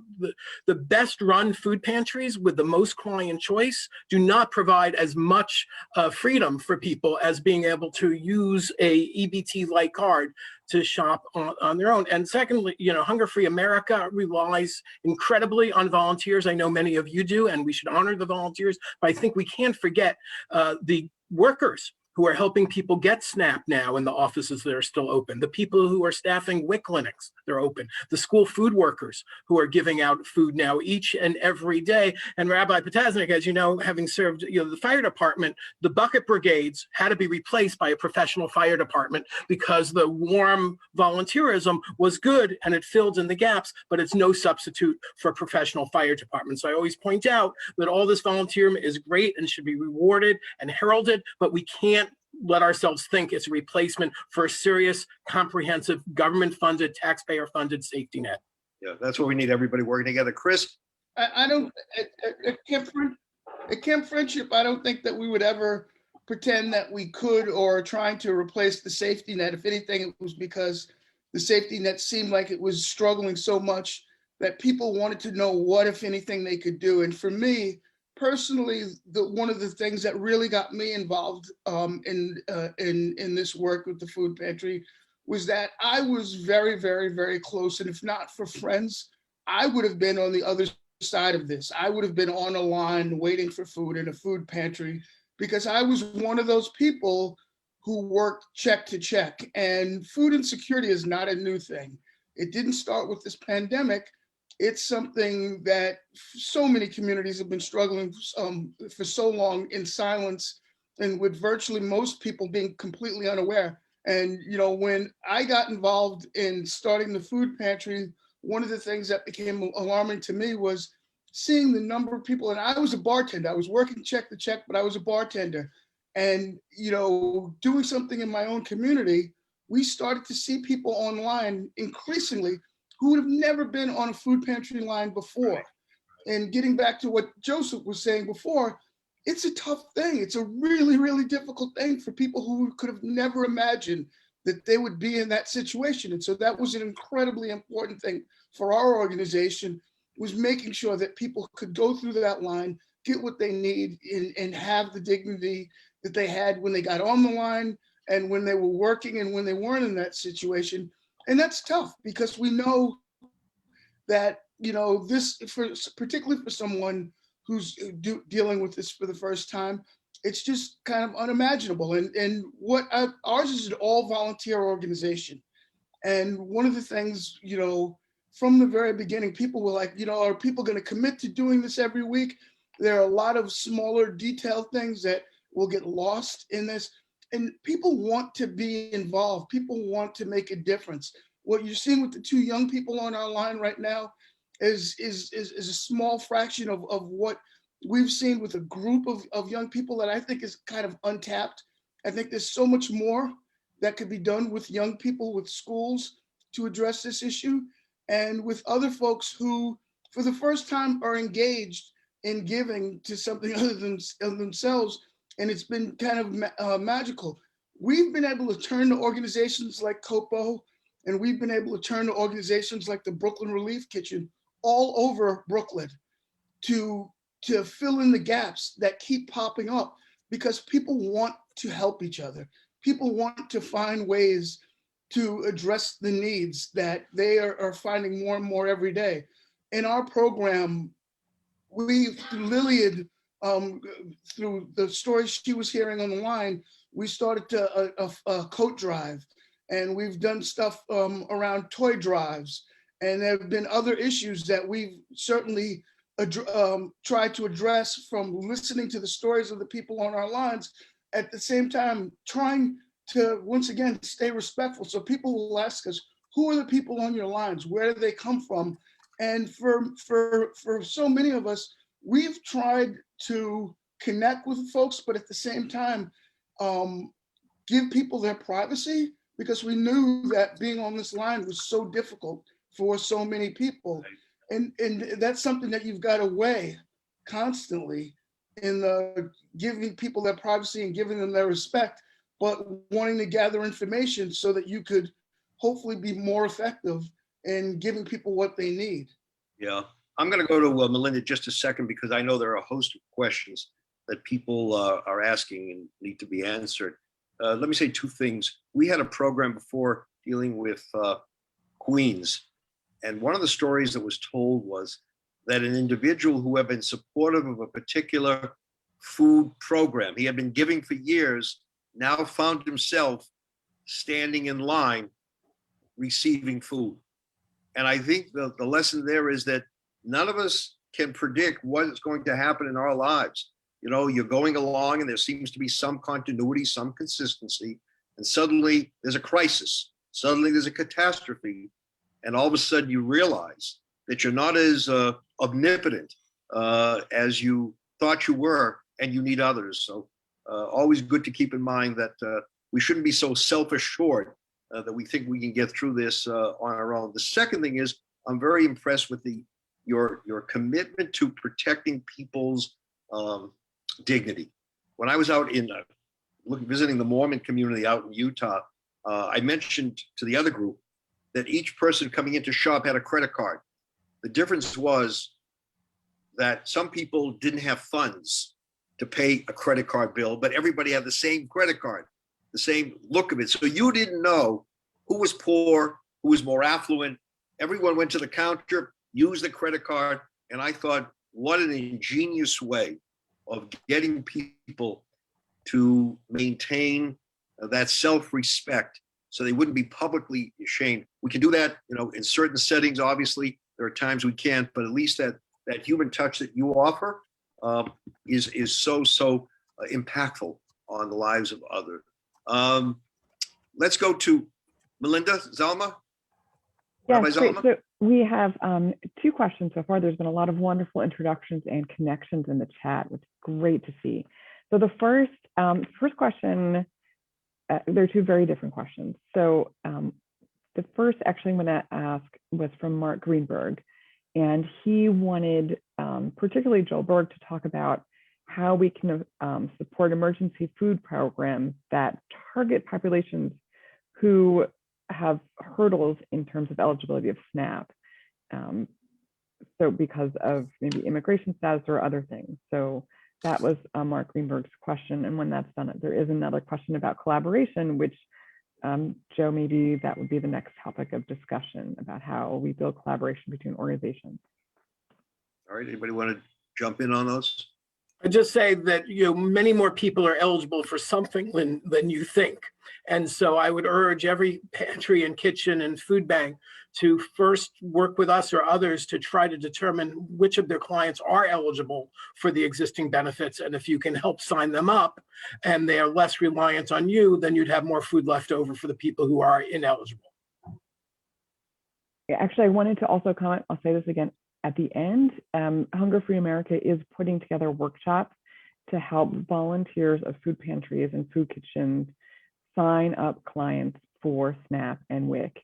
Speaker 8: the best run food pantries with the most client choice do not provide as much freedom for people as being able to use a EBT-like card to shop on their own. And secondly, Hunger Free America relies incredibly on volunteers. I know many of you do, and we should honor the volunteers, but I think we can't forget the workers who are helping people get SNAP now in the offices that are still open, the people who are staffing WIC clinics that are open, the school food workers who are giving out food now each and every day. And Rabbi Potasnik, as you know, having served the fire department, the bucket brigades had to be replaced by a professional fire department because the warm volunteerism was good and it filled in the gaps, but it's no substitute for a professional fire department. So I always point out that all this volunteerism is great and should be rewarded and heralded, but we can't let ourselves think it's a replacement for a serious, comprehensive, government-funded, taxpayer-funded safety net.
Speaker 2: Yeah, that's what we need, everybody working together. Chris?
Speaker 9: I don't, at Camp Friendship, I don't think that we would ever pretend that we could or trying to replace the safety net. If anything, it was because the safety net seemed like it was struggling so much that people wanted to know what, if anything, they could do. And for me, personally, one of the things that really got me involved in this work with the food pantry was that I was very, very, very close. And if not for friends, I would have been on the other side of this. I would have been on a line waiting for food in a food pantry because I was one of those people who worked check to check. And food insecurity is not a new thing. It didn't start with this pandemic. It's something that so many communities have been struggling for so long in silence, and with virtually most people being completely unaware. And, when I got involved in starting the food pantry, one of the things that became alarming to me was seeing the number of people, and I was a bartender. I was working check to check, but I was a bartender. And, doing something in my own community, we started to see people online increasingly who would have never been on a food pantry line before. And getting back to what Joseph was saying before, it's a tough thing. It's a really, really difficult thing for people who could have never imagined that they would be in that situation. And so that was an incredibly important thing for our organization, was making sure that people could go through that line, get what they need and have the dignity that they had when they got on the line and when they were working and when they weren't in that situation. And that's tough because we know that, you know, this, particularly for someone who's dealing with this for the first time, it's just kind of unimaginable. And ours is an all volunteer organization. And one of the things, you know, from the very beginning, people were like, you know, are people going to commit to doing this every week? There are a lot of smaller detailed things that will get lost in this. And people want to be involved. People want to make a difference. What you're seeing with the two young people on our line right now is a small fraction of what we've seen with a group of young people that I think is kind of untapped. I think there's so much more that could be done with young people, with schools to address this issue, and with other folks who, for the first time, are engaged in giving to something other than themselves. And it's been kind of magical. We've been able to turn to organizations like COPO, and we've been able to turn to organizations like the Brooklyn Relief Kitchen all over Brooklyn to fill in the gaps that keep popping up, because people want to help each other. People want to find ways to address the needs that they are finding more and more every day. In our program, Lillian, through the stories she was hearing on the line, we started a coat drive, and we've done stuff around toy drives. And there have been other issues that we've certainly tried to address, from listening to the stories of the people on our lines, at the same time trying to, once again, stay respectful. So people will ask us, who are the people on your lines? Where do they come from? And for so many of us, we've tried to connect with folks, but at the same time, give people their privacy, because we knew that being on this line was so difficult for so many people. And that's something that you've got to weigh constantly in the giving people their privacy and giving them their respect, but wanting to gather information so that you could hopefully be more effective in giving people what they need.
Speaker 2: Yeah, I'm going to go to Melinda just a second, because I know there are a host of questions that people are asking and need to be answered. Let me say two things. We had a program before dealing with Queens, and one of the stories that was told was that an individual who had been supportive of a particular food program, he had been giving for years, now found himself standing in line receiving food. And I think the lesson there is that none of us can predict what is going to happen in our lives. You know, you're going along and there seems to be some continuity, some consistency, and suddenly there's a crisis. Suddenly there's a catastrophe. And all of a sudden you realize that you're not as omnipotent as you thought you were, and you need others. So always good to keep in mind that we shouldn't be so self-assured that we think we can get through this on our own. The second thing is, I'm very impressed with your commitment to protecting people's dignity. When I was out in visiting the Mormon community out in Utah, I mentioned to the other group that each person coming into shop had a credit card. The difference was that some people didn't have funds to pay a credit card bill, but everybody had the same credit card, the same look of it. So you didn't know who was poor, who was more affluent. Everyone went to the counter, used the credit card. And I thought, what an ingenious way of getting people to maintain that self-respect so they wouldn't be publicly ashamed. We can do that, you know, in certain settings. Obviously, there are times we can't, but at least that human touch that you offer is so impactful on the lives of others. Let's go to Melinda Zalma.
Speaker 1: Yes, great. So we have two questions so far. There's been a lot of wonderful introductions and connections in the chat, which is great to see. So the first question, there are two very different questions. So the first actually I'm going to ask was from Mark Greenberg, and he wanted particularly Joel Berg to talk about how we can support emergency food programs that target populations who have hurdles in terms of eligibility of SNAP. So because of maybe immigration status or other things. So that was Mark Greenberg's question. And when that's done, there is another question about collaboration, which Joe, maybe that would be the next topic of discussion about how we build collaboration between organizations.
Speaker 2: All right, anybody want to jump in on those?
Speaker 8: I just say that many more people are eligible for something than you think. And so I would urge every pantry and kitchen and food bank to first work with us or others to try to determine which of their clients are eligible for the existing benefits. And if you can help sign them up and they are less reliant on you, then you'd have more food left over for the people who are ineligible.
Speaker 1: Yeah, actually, I wanted to also comment, I'll say this again, at the end, Hunger Free America is putting together workshops to help volunteers of food pantries and food kitchens sign up clients for SNAP and WIC.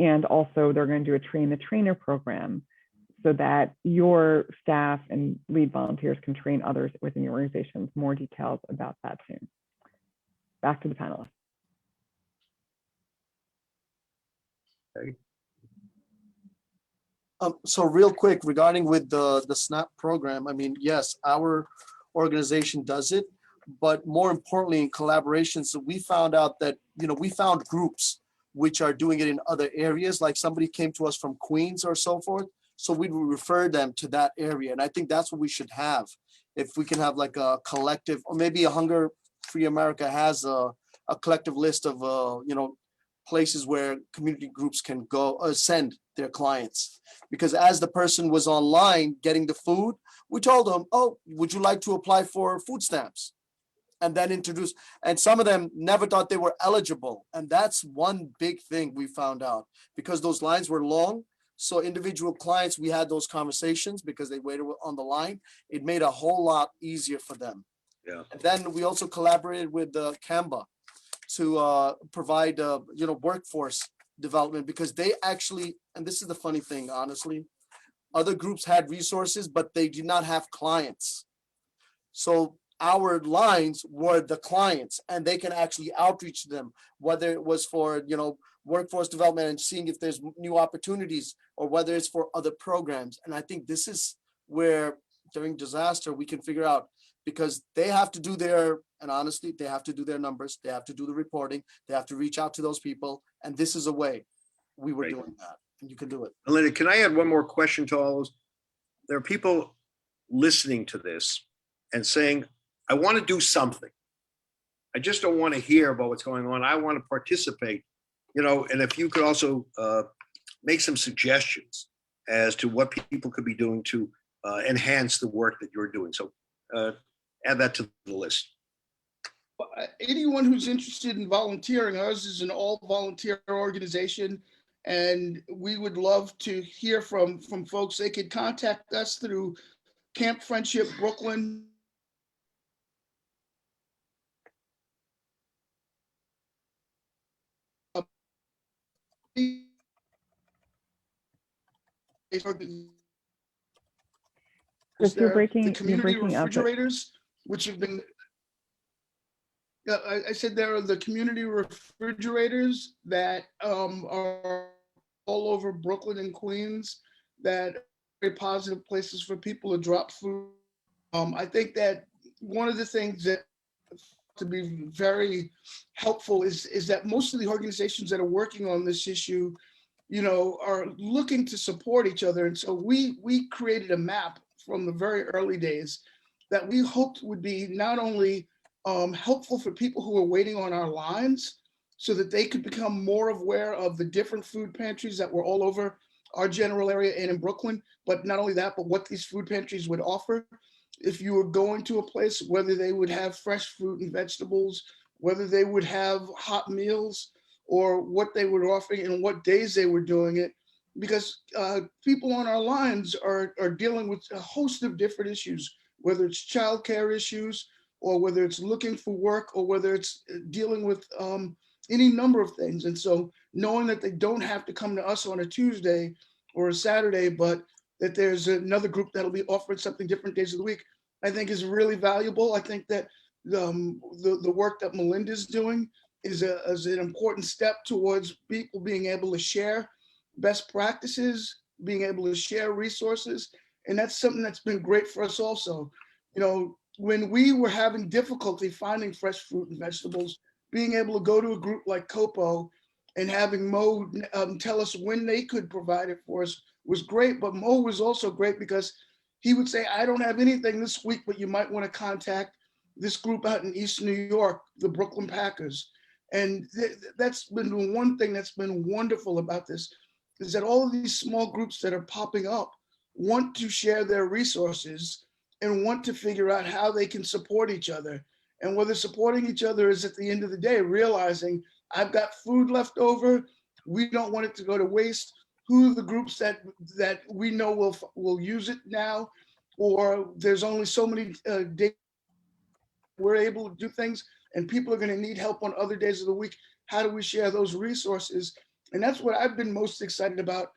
Speaker 1: And also they're going to do a train the trainer program so that your staff and lead volunteers can train others within your organizations. More details about that soon. Back to the panelists.
Speaker 2: Okay.
Speaker 4: So real quick regarding with the SNAP program, I mean, yes, our organization does it, but more importantly in collaboration. So we found out that, we found groups which are doing it in other areas, like somebody came to us from Queens or so forth. So we would refer them to that area. And I think that's what we should have. If we can have like a collective, or maybe a Hunger Free America has a collective list of, places where community groups can go send their clients. Because as the person was online getting the food, we told them, oh, would you like to apply for food stamps? And then introduce, and some of them never thought they were eligible. And that's one big thing we found out, because those lines were long. So individual clients, we had those conversations because they waited on the line. It made a whole lot easier for them.
Speaker 2: Yeah.
Speaker 4: And then we also collaborated with Canva to provide, workforce development, because they actually, and this is the funny thing, honestly, other groups had resources, but they did not have clients. So our lines were the clients, and they can actually outreach to them, whether it was for, workforce development and seeing if there's new opportunities, or whether it's for other programs. And I think this is where during disaster, we can figure out, because they have to do and honestly, they have to do their numbers. They have to do the reporting. They have to reach out to those people. And this is a way we were doing that, and you can do it.
Speaker 2: Melinda, can I add one more question to all those? There are people listening to this and saying, I want to do something. I just don't want to hear about what's going on. I want to participate, and if you could also make some suggestions as to what people could be doing to enhance the work that you're doing. So add that to the list.
Speaker 9: Anyone who's interested in volunteering, ours is an all volunteer organization, and we would love to hear from folks. They could contact us through Camp Friendship Brooklyn.
Speaker 1: Chris, you're breaking
Speaker 9: the community
Speaker 1: up.
Speaker 9: refrigerators, which have been, I said there are the community refrigerators that are all over Brooklyn and Queens, that are very positive places for people to drop food. I think that one of the things that to be very helpful is that most of the organizations that are working on this issue, are looking to support each other. And so we created a map from the very early days that we hoped would be not only helpful for people who are waiting on our lines, so that they could become more aware of the different food pantries that were all over our general area and in Brooklyn, but not only that, but what these food pantries would offer. If you were going to a place, whether they would have fresh fruit and vegetables, whether they would have hot meals, or what they were offering and what days they were doing it, because people on our lines are dealing with a host of different issues, whether it's childcare issues, or whether it's looking for work, or whether it's dealing with any number of things. And so knowing that they don't have to come to us on a Tuesday or a Saturday, but that there's another group that'll be offering something different days of the week, I think is really valuable. I think that the work that Melinda's doing is an important step towards people being able to share best practices, being able to share resources. And that's something that's been great for us also. You know, when we were having difficulty finding fresh fruit and vegetables, being able to go to a group like Copo and having Mo tell us when they could provide it for us was great. But Mo was also great because he would say, I don't have anything this week, but you might want to contact this group out in East New York, the Brooklyn Packers. And that's been the one thing that's been wonderful about this, is that all of these small groups that are popping up want to share their resources and want to figure out how they can support each other. And whether supporting each other is at the end of the day, realizing I've got food left over, we don't want it to go to waste. Who are the groups that we know will use it now, or there's only so many days we're able to do things, and people are going to need help on other days of the week. How do we share those resources? And that's what I've been most excited about.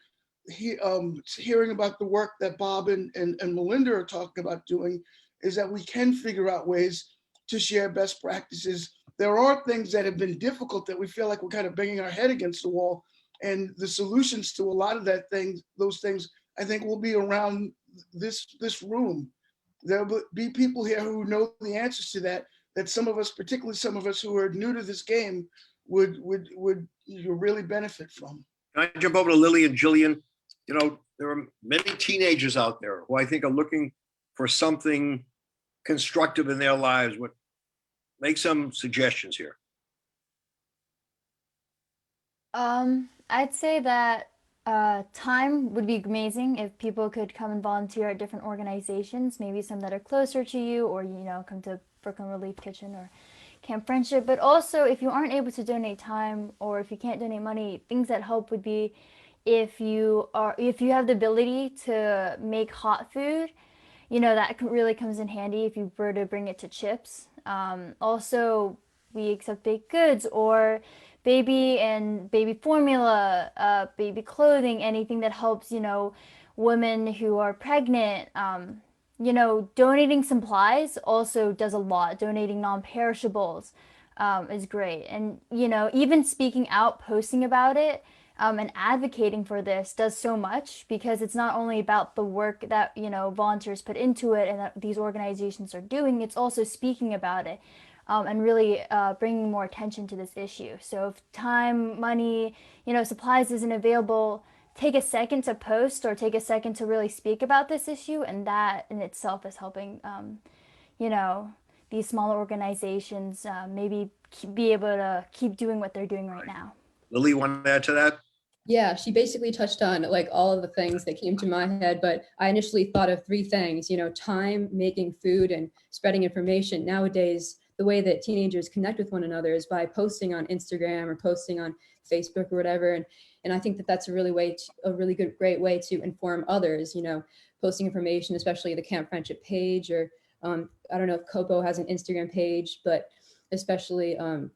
Speaker 9: Hearing about the work that Bob and Melinda are talking about doing, is that we can figure out ways to share best practices. There are things that have been difficult that we feel like we're kind of banging our head against the wall, and the solutions to a lot of those things, I think, will be around this room. There will be people here who know the answers to that some of us, particularly some of us who are new to this game, would really benefit from.
Speaker 2: Can I jump over to Lily and Jillian? You know, there are many teenagers out there who I think are looking for something constructive in their lives. Make some suggestions here.
Speaker 10: I'd say that time would be amazing if people could come and volunteer at different organizations, maybe some that are closer to you, or, you know, come to Brooklyn Relief Kitchen or Camp Friendship. But also, if you aren't able to donate time, or if you can't donate money, things that help would be if you have the ability to make hot food. You know, that really comes in handy if you were to bring it to Chips. Also, we accept baked goods or baby formula, baby clothing, anything that helps, you know, women who are pregnant. You know, donating supplies also does a lot. Donating non-perishables is great. And, you know, even speaking out, posting about it, and advocating for this does so much, because it's not only about the work that, you know, volunteers put into it and that these organizations are doing, it's also speaking about it. And really bringing more attention to this issue. So if time, money, you know, supplies isn't available, take a second to post or take a second to really speak about this issue, and that in itself is helping, you know, these smaller organizations maybe be able to keep doing what they're doing right now.
Speaker 2: Lily, you want to add to that?
Speaker 11: Yeah, she basically touched on like all of the things that came to my head, but I initially thought of three things, you know, time, making food, and spreading information. Nowadays, the way that teenagers connect with one another is by posting on Instagram or posting on Facebook or whatever. And I think that that's a really great way to inform others, you know, posting information, especially the Camp Friendship page, or I don't know if Copo has an Instagram page, but especially, you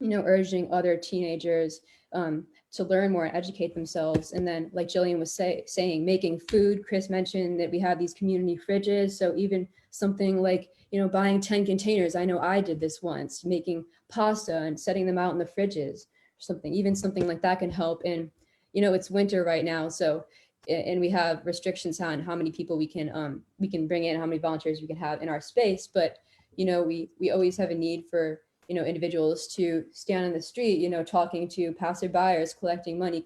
Speaker 11: know, urging other teenagers to learn more and educate themselves. And then, like Jillian was saying, making food. Chris mentioned that we have these community fridges. So even something like, you know, buying 10 containers. I know I did this once, making pasta and setting them out in the fridges or something. Even something like that can help. And, you know, it's winter right now. So, and we have restrictions on how many people we can bring in, how many volunteers we can have in our space. But, you know, we always have a need for, you know, individuals to stand on the street, you know, talking to passerbyers, collecting money,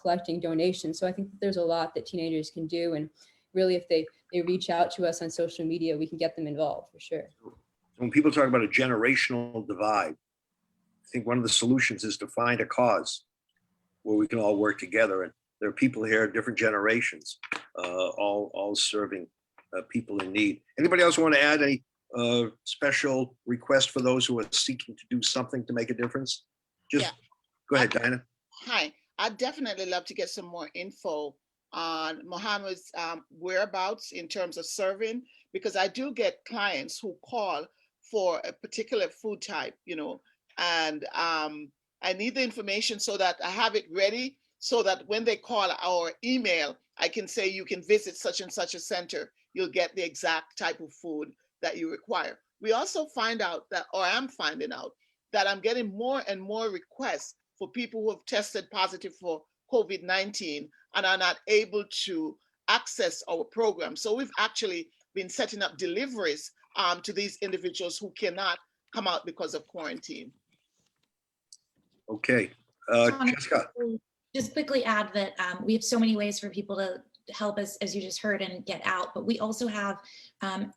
Speaker 11: collecting donations. So I think that there's a lot that teenagers can do. And really, if they reach out to us on social media, we can get them involved for sure.
Speaker 2: When people talk about a generational divide, I think one of the solutions is to find a cause where we can all work together. And there are people here, different generations, all serving people in need. Anybody else want to add any special request for those who are seeking to do something to make a difference? Just go ahead, Diana.
Speaker 5: Hi, I'd definitely love to get some more info on Mohammed's whereabouts in terms of serving, because I do get clients who call for a particular food type, you know, and I need the information so that I have it ready, so that when they call or email, I can say you can visit such and such a center. You'll get the exact type of food that you require. We also find out that, or I'm finding out, that I'm getting more and more requests for people who have tested positive for COVID-19 and are not able to access our program. So we've actually been setting up deliveries to these individuals who cannot come out because of quarantine.
Speaker 2: Okay, Jessica.
Speaker 3: Just quickly add that we have so many ways for people to help us, as you just heard, and get out. But we also have,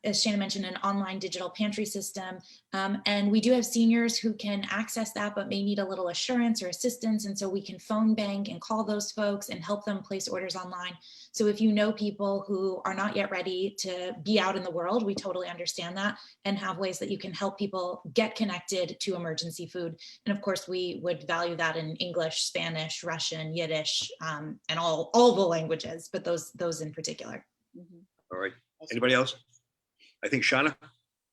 Speaker 3: as Shannon mentioned, an online digital pantry system. And we do have seniors who can access that, but may need a little assurance or assistance. And so we can phone bank and call those folks and help them place orders online. So if you know people who are not yet ready to be out in the world, we totally understand that and have ways that you can help people get connected to emergency food. And of course, we would value that in English, Spanish, Russian, Yiddish, and all the languages, but those in particular.
Speaker 2: All right. Anybody else? I think Shauna.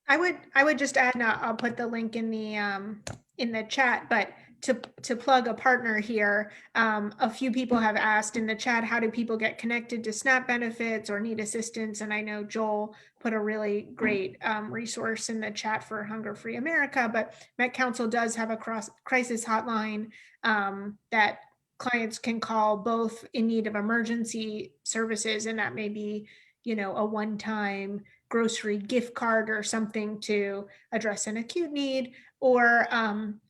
Speaker 7: I would just add, and I'll put the link in the chat, but to plug a partner here, a few people have asked in the chat, how do people get connected to SNAP benefits or need assistance? And I know Joel put a really great resource in the chat for Hunger Free America, but Met Council does have a crisis hotline that clients can call, both in need of emergency services, and that may be, a one-time grocery gift card or something to address an acute need, or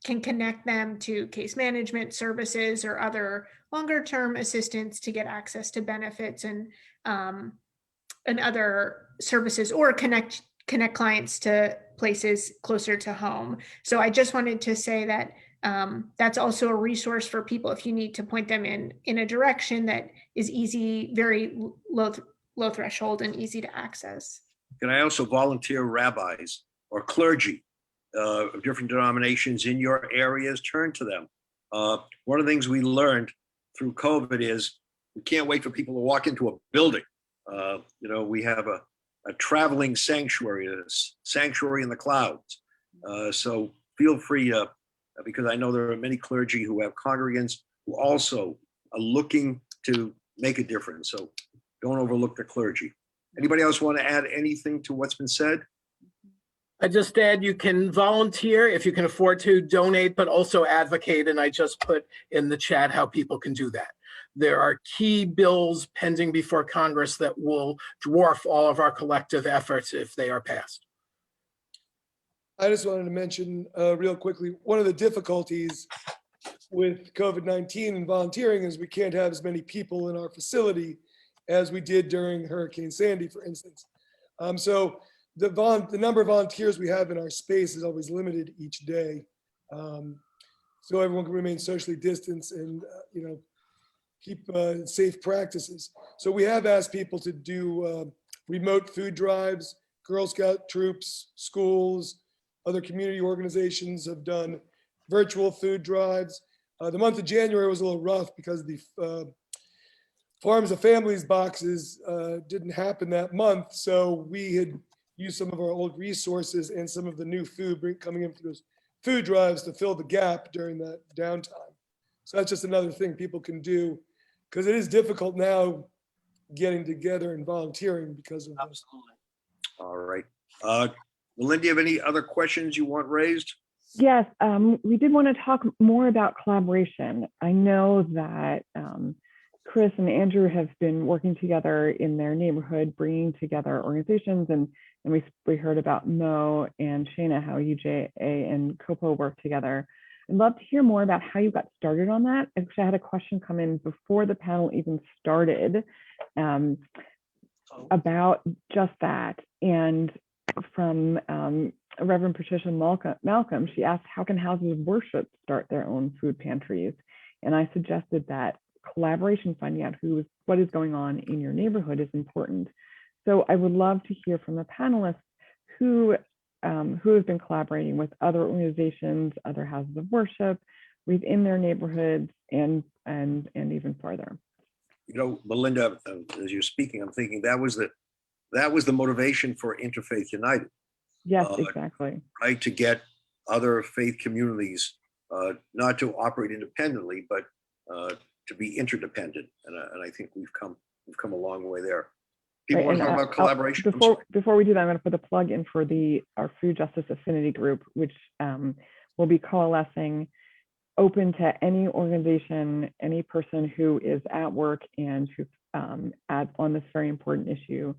Speaker 7: can connect them to case management services or other longer-term assistance to get access to benefits and other services, or connect clients to places closer to home. So I just wanted to say that that's also a resource for people if you need to point them in a direction that is easy, very low threshold and easy to access.
Speaker 2: Can I also volunteer rabbis or clergy of different denominations in your areas? Turn to them. One of the things we learned through COVID is we can't wait for people to walk into a building. We have a traveling sanctuary, a sanctuary in the clouds. So feel free to, because I know there are many clergy who have congregants who also are looking to make a difference. So don't overlook the clergy. Anybody else want to add anything to what's been said?
Speaker 8: I just add you can volunteer if you can afford to donate, but also advocate. And I just put in the chat how people can do that. There are key bills pending before Congress that will dwarf all of our collective efforts if they are passed.
Speaker 6: I just wanted to mention real quickly, one of the difficulties with COVID-19 and volunteering is we can't have as many people in our facility as we did during Hurricane Sandy, for instance. So the number of volunteers we have in our space is always limited each day. So everyone can remain socially distanced and, keep safe practices. So we have asked people to do remote food drives. Girl Scout troops, schools, other community organizations have done virtual food drives. The month of January was a little rough because the Farms of Families boxes didn't happen that month. So we had used some of our old resources and some of the new food coming in through those food drives to fill the gap during that downtime. So that's just another thing people can do, because it is difficult now getting together and volunteering because of this.
Speaker 2: All right. Melinda, do you have any other questions you want raised?
Speaker 1: Yes, we did want to talk more about collaboration. I know that Chris and Andrew have been working together in their neighborhood, bringing together organizations, and we heard about Mo and Shana, how UJA and COPO work together. I'd love to hear more about how you got started on that. Actually, I had a question come in before the panel even started about just that. And from Reverend Patricia Malcolm, she asked, how can houses of worship start their own food pantries? And I suggested that collaboration, finding out what is going on in your neighborhood is important. So I would love to hear from the panelists who have been collaborating with other organizations, other houses of worship within their neighborhoods, and even further.
Speaker 2: Melinda, as you're speaking, I'm thinking that was the motivation for Interfaith United.
Speaker 1: Yes, exactly.
Speaker 2: Right, to get other faith communities not to operate independently, but to be interdependent, and I think we've come a long way there. People want to talk about collaboration.
Speaker 1: Before we do that, I'm going to put a plug in for our Food Justice Affinity group, which will be coalescing open to any organization, any person who is at work and who on this very important issue.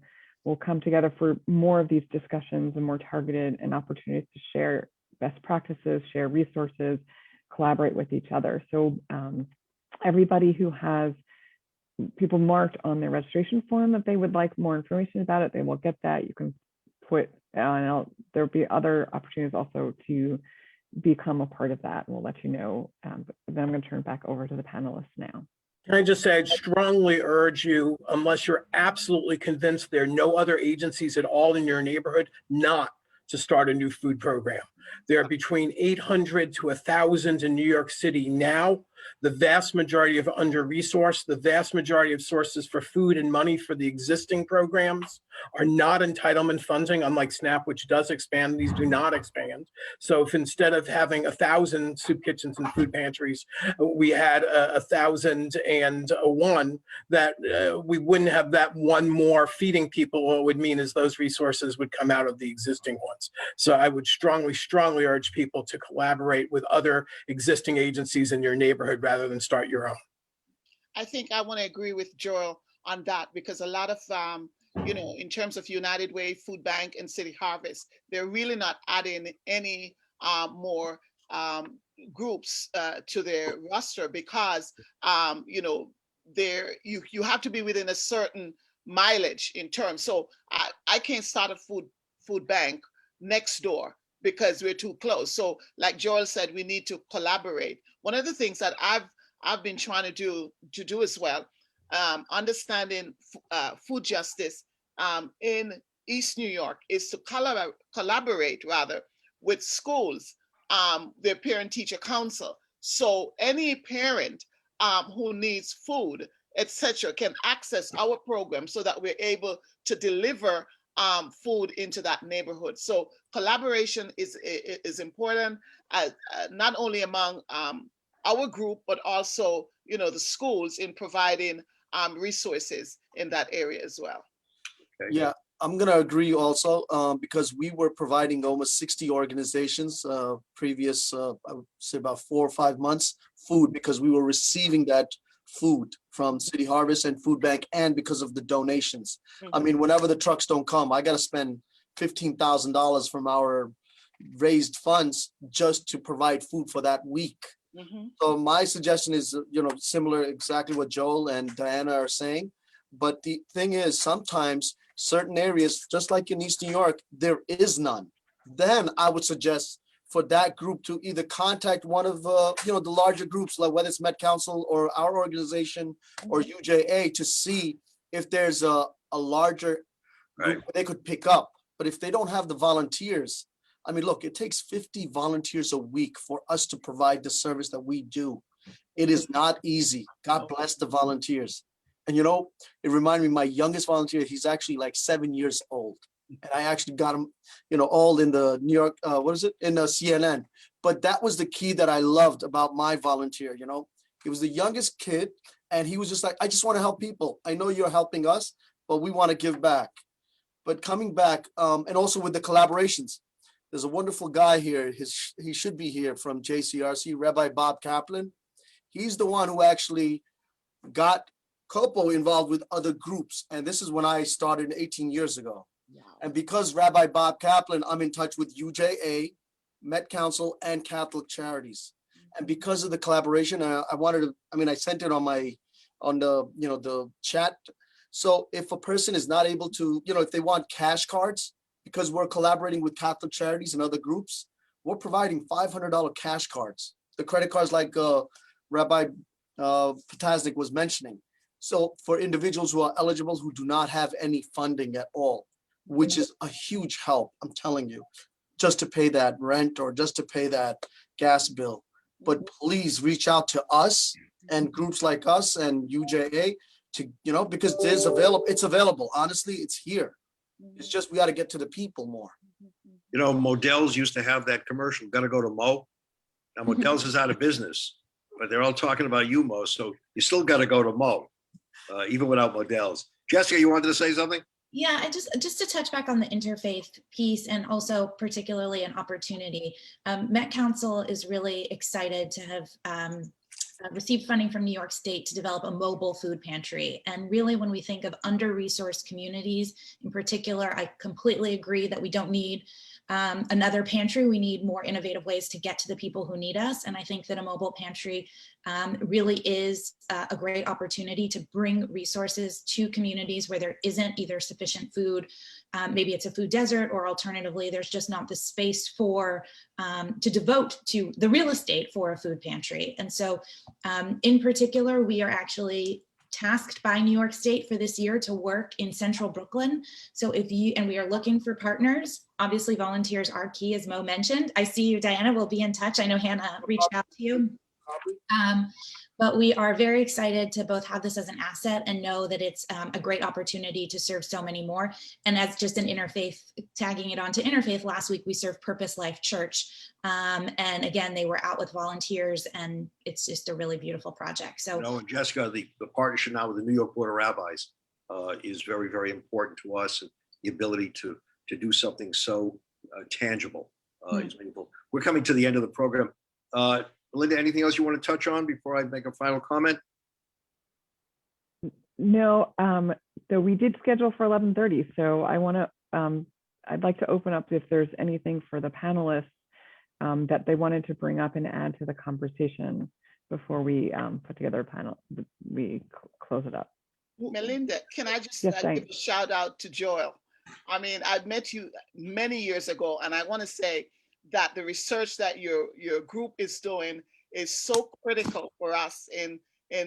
Speaker 1: We'll come together for more of these discussions and more targeted and opportunities to share best practices, share resources, collaborate with each other. So everybody who has people marked on their registration form that they would like more information about it, they will get that. You can put, there'll be other opportunities also to become a part of that, and we'll let you know. But then I'm going to turn it back over to the panelists now.
Speaker 8: Can I just say, I'd strongly urge you, unless you're absolutely convinced there are no other agencies at all in your neighborhood, not to start a new food program. There are between 800 to 1,000 in New York City now. The vast majority of under-resourced, the vast majority of sources for food and money for the existing programs are not entitlement funding, unlike SNAP, which does expand. These do not expand. So if instead of having 1,000 soup kitchens and food pantries, we had 1,001, that we wouldn't have that one more feeding people. What it would mean is those resources would come out of the existing ones. So I would strongly, strongly urge people to collaborate with other existing agencies in your neighborhood rather than start your own.
Speaker 5: I think I want to agree with Joel on that, because a lot of, in terms of United Way, Food Bank, and City Harvest, they're really not adding any more groups to their roster, because, you have to be within a certain mileage in terms. So I can't start a food bank next door because we're too close. So like Joel said, we need to collaborate. One of the things that I've been trying to do as well, understanding food justice in East New York, is to collaborate rather with schools, their parent-teacher council. So any parent who needs food, etc., can access our program so that we're able to deliver food into that neighborhood. So collaboration is important, not only among our group, but also, the schools in providing resources in that area as well.
Speaker 2: Okay.
Speaker 4: Yeah, I'm gonna agree also, because we were providing almost 60 organizations previous, I would say about 4 or 5 months, food, because we were receiving that food from City Harvest and Food Bank, and because of the donations. I mean, whenever the trucks don't come, I gotta spend $15,000 from our raised funds just to provide food for that week. So my suggestion is, similar, exactly what Joel and Diana are saying. But the thing is, sometimes certain areas, just like in East New York, there is none. Then I would suggest for that group to either contact one of the larger groups, like whether it's Met Council or our organization or UJA, to see if there's a larger group they could pick up. But if they don't have the volunteers, I mean, look, it takes 50 volunteers a week for us to provide the service that we do. It is not easy. God bless the volunteers. And it reminded me, my youngest volunteer, he's actually like 7 years old. And I actually got him, all in the New York, in the CNN. But that was the key that I loved about my volunteer, He was the youngest kid, and he was just like, I just want to help people. I know you're helping us, but we want to give back. But coming back, and also with the collaborations, there's a wonderful guy here. He should be here from JCRC, Rabbi Bob Kaplan. He's the one who actually got Copo involved with other groups. And this is when I started 18 years ago. And because Rabbi Bob Kaplan, I'm in touch with UJA, Met Council, and Catholic Charities. And because of the collaboration, I sent it on the chat. So if a person is not able to, if they want cash cards, because we're collaborating with Catholic Charities and other groups, we're providing $500 cash cards. The credit cards like Rabbi Potasnik was mentioning. So for individuals who are eligible, who do not have any funding at all, which is a huge help, I'm telling you, just to pay that rent or just to pay that gas bill. But please reach out to us and groups like us and UJA to, because it's available. Honestly, it's here. It's just, we got to get to the people more.
Speaker 2: Modell's used to have that commercial, got to go to Mo. Now Modell's is out of business, but they're all talking about you, Mo. So you still got to go to Mo, even without Modell's. Jessica, you wanted to say something?
Speaker 3: Yeah, I just to touch back on the interfaith piece and also particularly an opportunity. Met Council is really excited to have received funding from New York State to develop a mobile food pantry. And really, when we think of under-resourced communities in particular, I completely agree that we don't need another pantry. We need more innovative ways to get to the people who need us. And I think that a mobile pantry really is a great opportunity to bring resources to communities where there isn't either sufficient food, maybe it's a food desert, or alternatively, there's just not the space for to devote to the real estate for a food pantry. And so in particular, we are actually tasked by New York State for this year to work in central Brooklyn. So we are looking for partners. Obviously volunteers are key, as Mo mentioned. I see you, Diana, we'll be in touch. I know Hannah reached out to you. But we are very excited to both have this as an asset and know that it's a great opportunity to serve so many more. And as just an interfaith, tagging it onto interfaith, last week we served Purpose Life Church. And again, they were out with volunteers, and it's just a really beautiful project. So,
Speaker 2: and Jessica, the partnership now with the New York Board of Rabbis is very, very important to us. And the ability to do something so tangible is meaningful. We're coming to the end of the program. Linda, anything else you want to touch on before I make a final comment?
Speaker 1: No, so we did schedule for 11:30. So I want to, I'd like to open up if there's anything for the panelists that they wanted to bring up and add to the conversation before we put together a panel, we close it up.
Speaker 5: Melinda, can I just
Speaker 1: Yes,
Speaker 5: give a shout out to Joel? I mean, I met you many years ago, and I want to say that the research that your group is doing is so critical for us in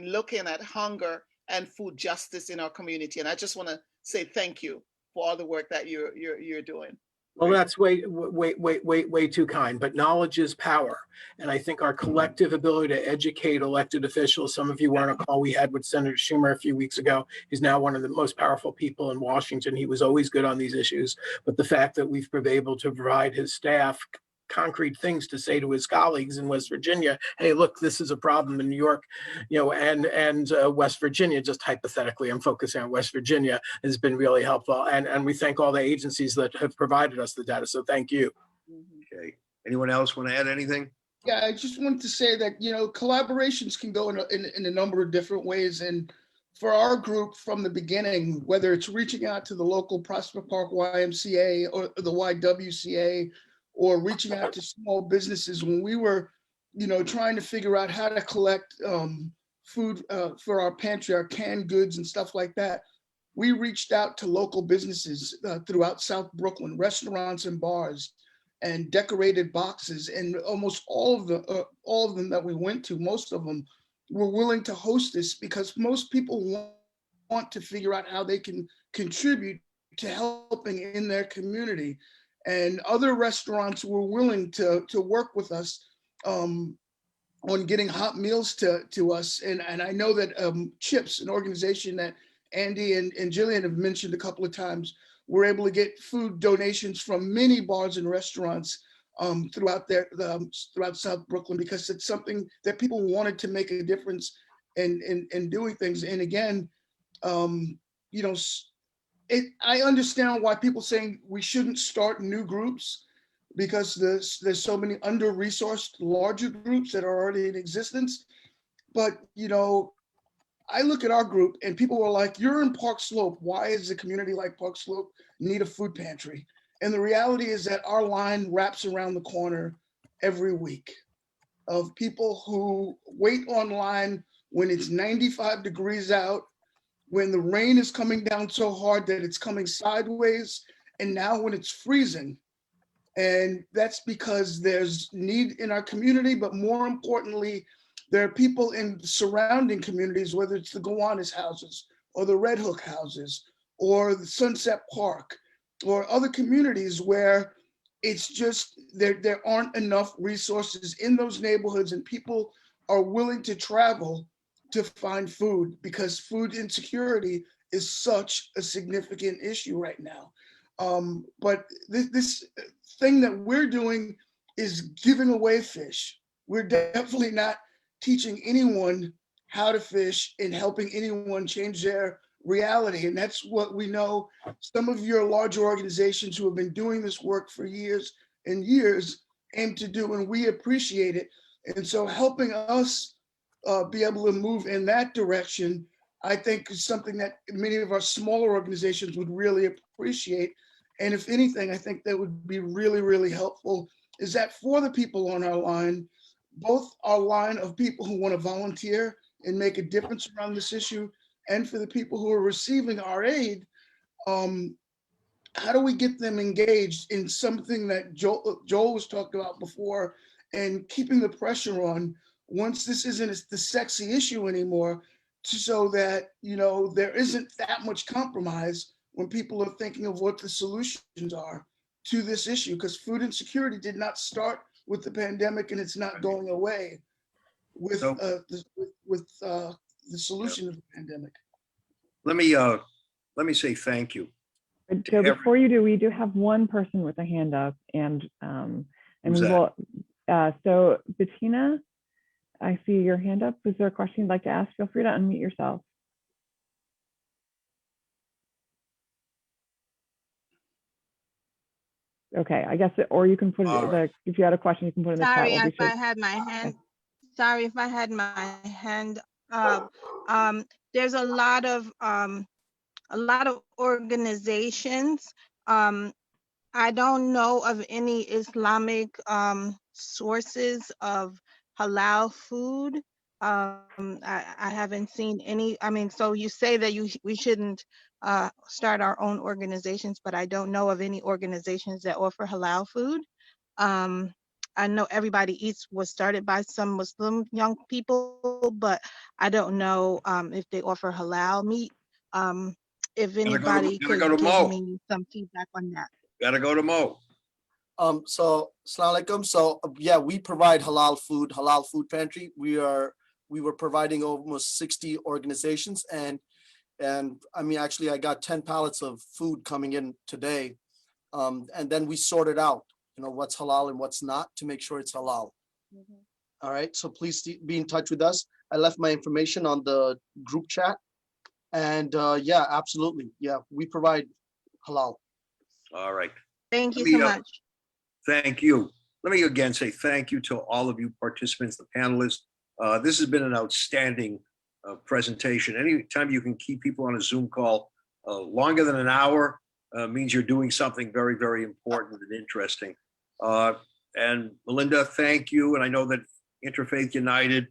Speaker 5: looking at hunger and food justice in our community. And I just want to say thank you for all the work that you're doing.
Speaker 8: Well, that's way too kind, but knowledge is power. And I think our collective ability to educate elected officials, some of you were on a call we had with Senator Schumer a few weeks ago. He's now one of the most powerful people in Washington. He was always good on these issues, but the fact that we've been able to provide his staff concrete things to say to his colleagues in West Virginia, hey, look, this is a problem in New York, and West Virginia, just hypothetically, I'm focusing on West Virginia, has been really helpful. And we thank all the agencies that have provided us the data. So thank you.
Speaker 2: Okay. Anyone else want to add anything?
Speaker 9: Yeah, I just wanted to say that, collaborations can go in a number of different ways. And for our group from the beginning, whether it's reaching out to the local Prosper Park YMCA or the YWCA, or reaching out to small businesses when we were, trying to figure out how to collect food for our pantry, our canned goods and stuff like that. We reached out to local businesses throughout South Brooklyn, restaurants and bars, and decorated boxes. And almost all of them that we went to, most of them were willing to host this because most people want to figure out how they can contribute to helping in their community. And other restaurants were willing to work with us on getting hot meals to us. And I know that CHIPS, an organization that Andy and Jillian have mentioned a couple of times, were able to get food donations from many bars and restaurants throughout South Brooklyn, because it's something that people wanted to make a difference in doing things. And again, I understand why people saying we shouldn't start new groups, because there's so many under-resourced larger groups that are already in existence. But I look at our group and people were like, you're in Park Slope. Why does a community like Park Slope need a food pantry? And the reality is that our line wraps around the corner every week of people who wait online when it's 95 degrees out, when the rain is coming down so hard that it's coming sideways, and now when it's freezing. And that's because there's need in our community, but more importantly, there are people in surrounding communities, whether it's the Gowanus houses or the Red Hook houses or the Sunset Park or other communities where it's just there aren't enough resources in those neighborhoods, and people are willing to travel to find food because food insecurity is such a significant issue right now. But this thing that we're doing is giving away fish. We're definitely not teaching anyone how to fish and helping anyone change their reality. And that's what we know some of your larger organizations who have been doing this work for years and years aim to do, and we appreciate it. And so helping us be able to move in that direction, I think is something that many of our smaller organizations would really appreciate. And if anything, I think that would be really, really helpful is that for the people on our line, both our line of people who want to volunteer and make a difference around this issue, and for the people who are receiving our aid, how do we get them engaged in something that Joel was talking about before, and keeping the pressure on once this isn't the sexy issue anymore, so that, you know, there isn't that much compromise when people are thinking of what the solutions are to this issue, because food insecurity did not start with the pandemic, and it's not going away with the solution of the pandemic.
Speaker 2: Let me say thank you.
Speaker 1: Joe, before you do, we do have one person with a hand up, and
Speaker 2: Who's
Speaker 1: we
Speaker 2: that?
Speaker 1: will. So Bettina, I see your hand up. Is there a question you'd like to ask? Feel free to unmute yourself. Okay, I guess, or you can put it, if you had a question, you can put it in the chat.
Speaker 14: Sorry
Speaker 1: We'll be
Speaker 14: if
Speaker 1: sure.
Speaker 14: I had my hand. Sorry if I had my hand up. There's a lot of organizations. I don't know of any Islamic sources of halal food. I haven't seen any. I mean, so you say that we shouldn't start our own organizations, but I don't know of any organizations that offer halal food. I know Everybody Eats was started by some Muslim young people, but I don't know if they offer halal meat. If anybody could give me some feedback on that.
Speaker 2: Gotta go to Mo.
Speaker 4: So Assalamu alaikum. So yeah, we provide halal food pantry. We were providing almost 60 organizations, and I mean, actually I got 10 pallets of food coming in today. And then we sorted out, you know, what's halal and what's not to make sure it's halal. All right, so please be in touch with us. I left my information on the group chat, and yeah, absolutely. Yeah, we provide halal.
Speaker 2: All right.
Speaker 14: Thank you so much.
Speaker 2: Thank you. Let me again say thank you to all of you participants, the panelists. This has been an outstanding presentation. Anytime you can keep people on a Zoom call longer than an hour means you're doing something very, very important and interesting. And Melinda, thank you. And I know that Interfaith United,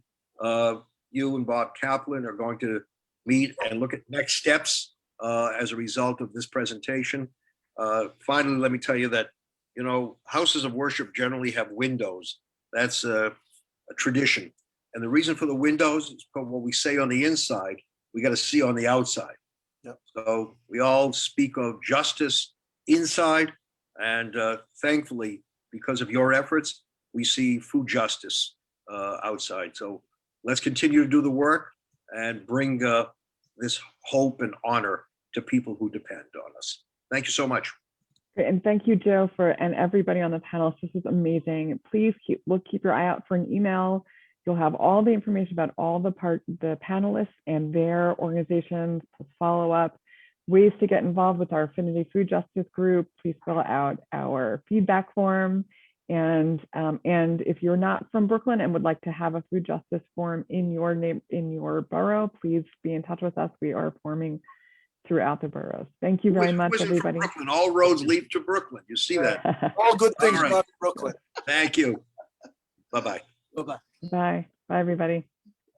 Speaker 2: you and Bob Kaplan are going to meet and look at next steps as a result of this presentation. Finally, let me tell you that, you know, houses of worship generally have windows. That's a tradition. And the reason for the windows is what we say on the inside, we got to see on the outside. Yep. So we all speak of justice inside, and thankfully, because of your efforts, we see food justice outside. So let's continue to do the work and bring this hope and honor to people who depend on us. Thank you so much.
Speaker 1: And thank you, Joe, and everybody on the panel. This is amazing. Please keep your eye out for an email. You'll have all the information about all the panelists and their organizations, follow up, ways to get involved with our Affinity Food Justice Group. Please fill out our feedback form. And if you're not from Brooklyn and would like to have a food justice forum in your borough, please be in touch with us. We are forming throughout the boroughs. Thank you very much, everybody.
Speaker 2: Brooklyn, all roads lead to Brooklyn. You see that?
Speaker 4: All good things about Brooklyn.
Speaker 2: Thank you. Bye-bye.
Speaker 4: Bye-bye.
Speaker 1: Bye. Bye, everybody.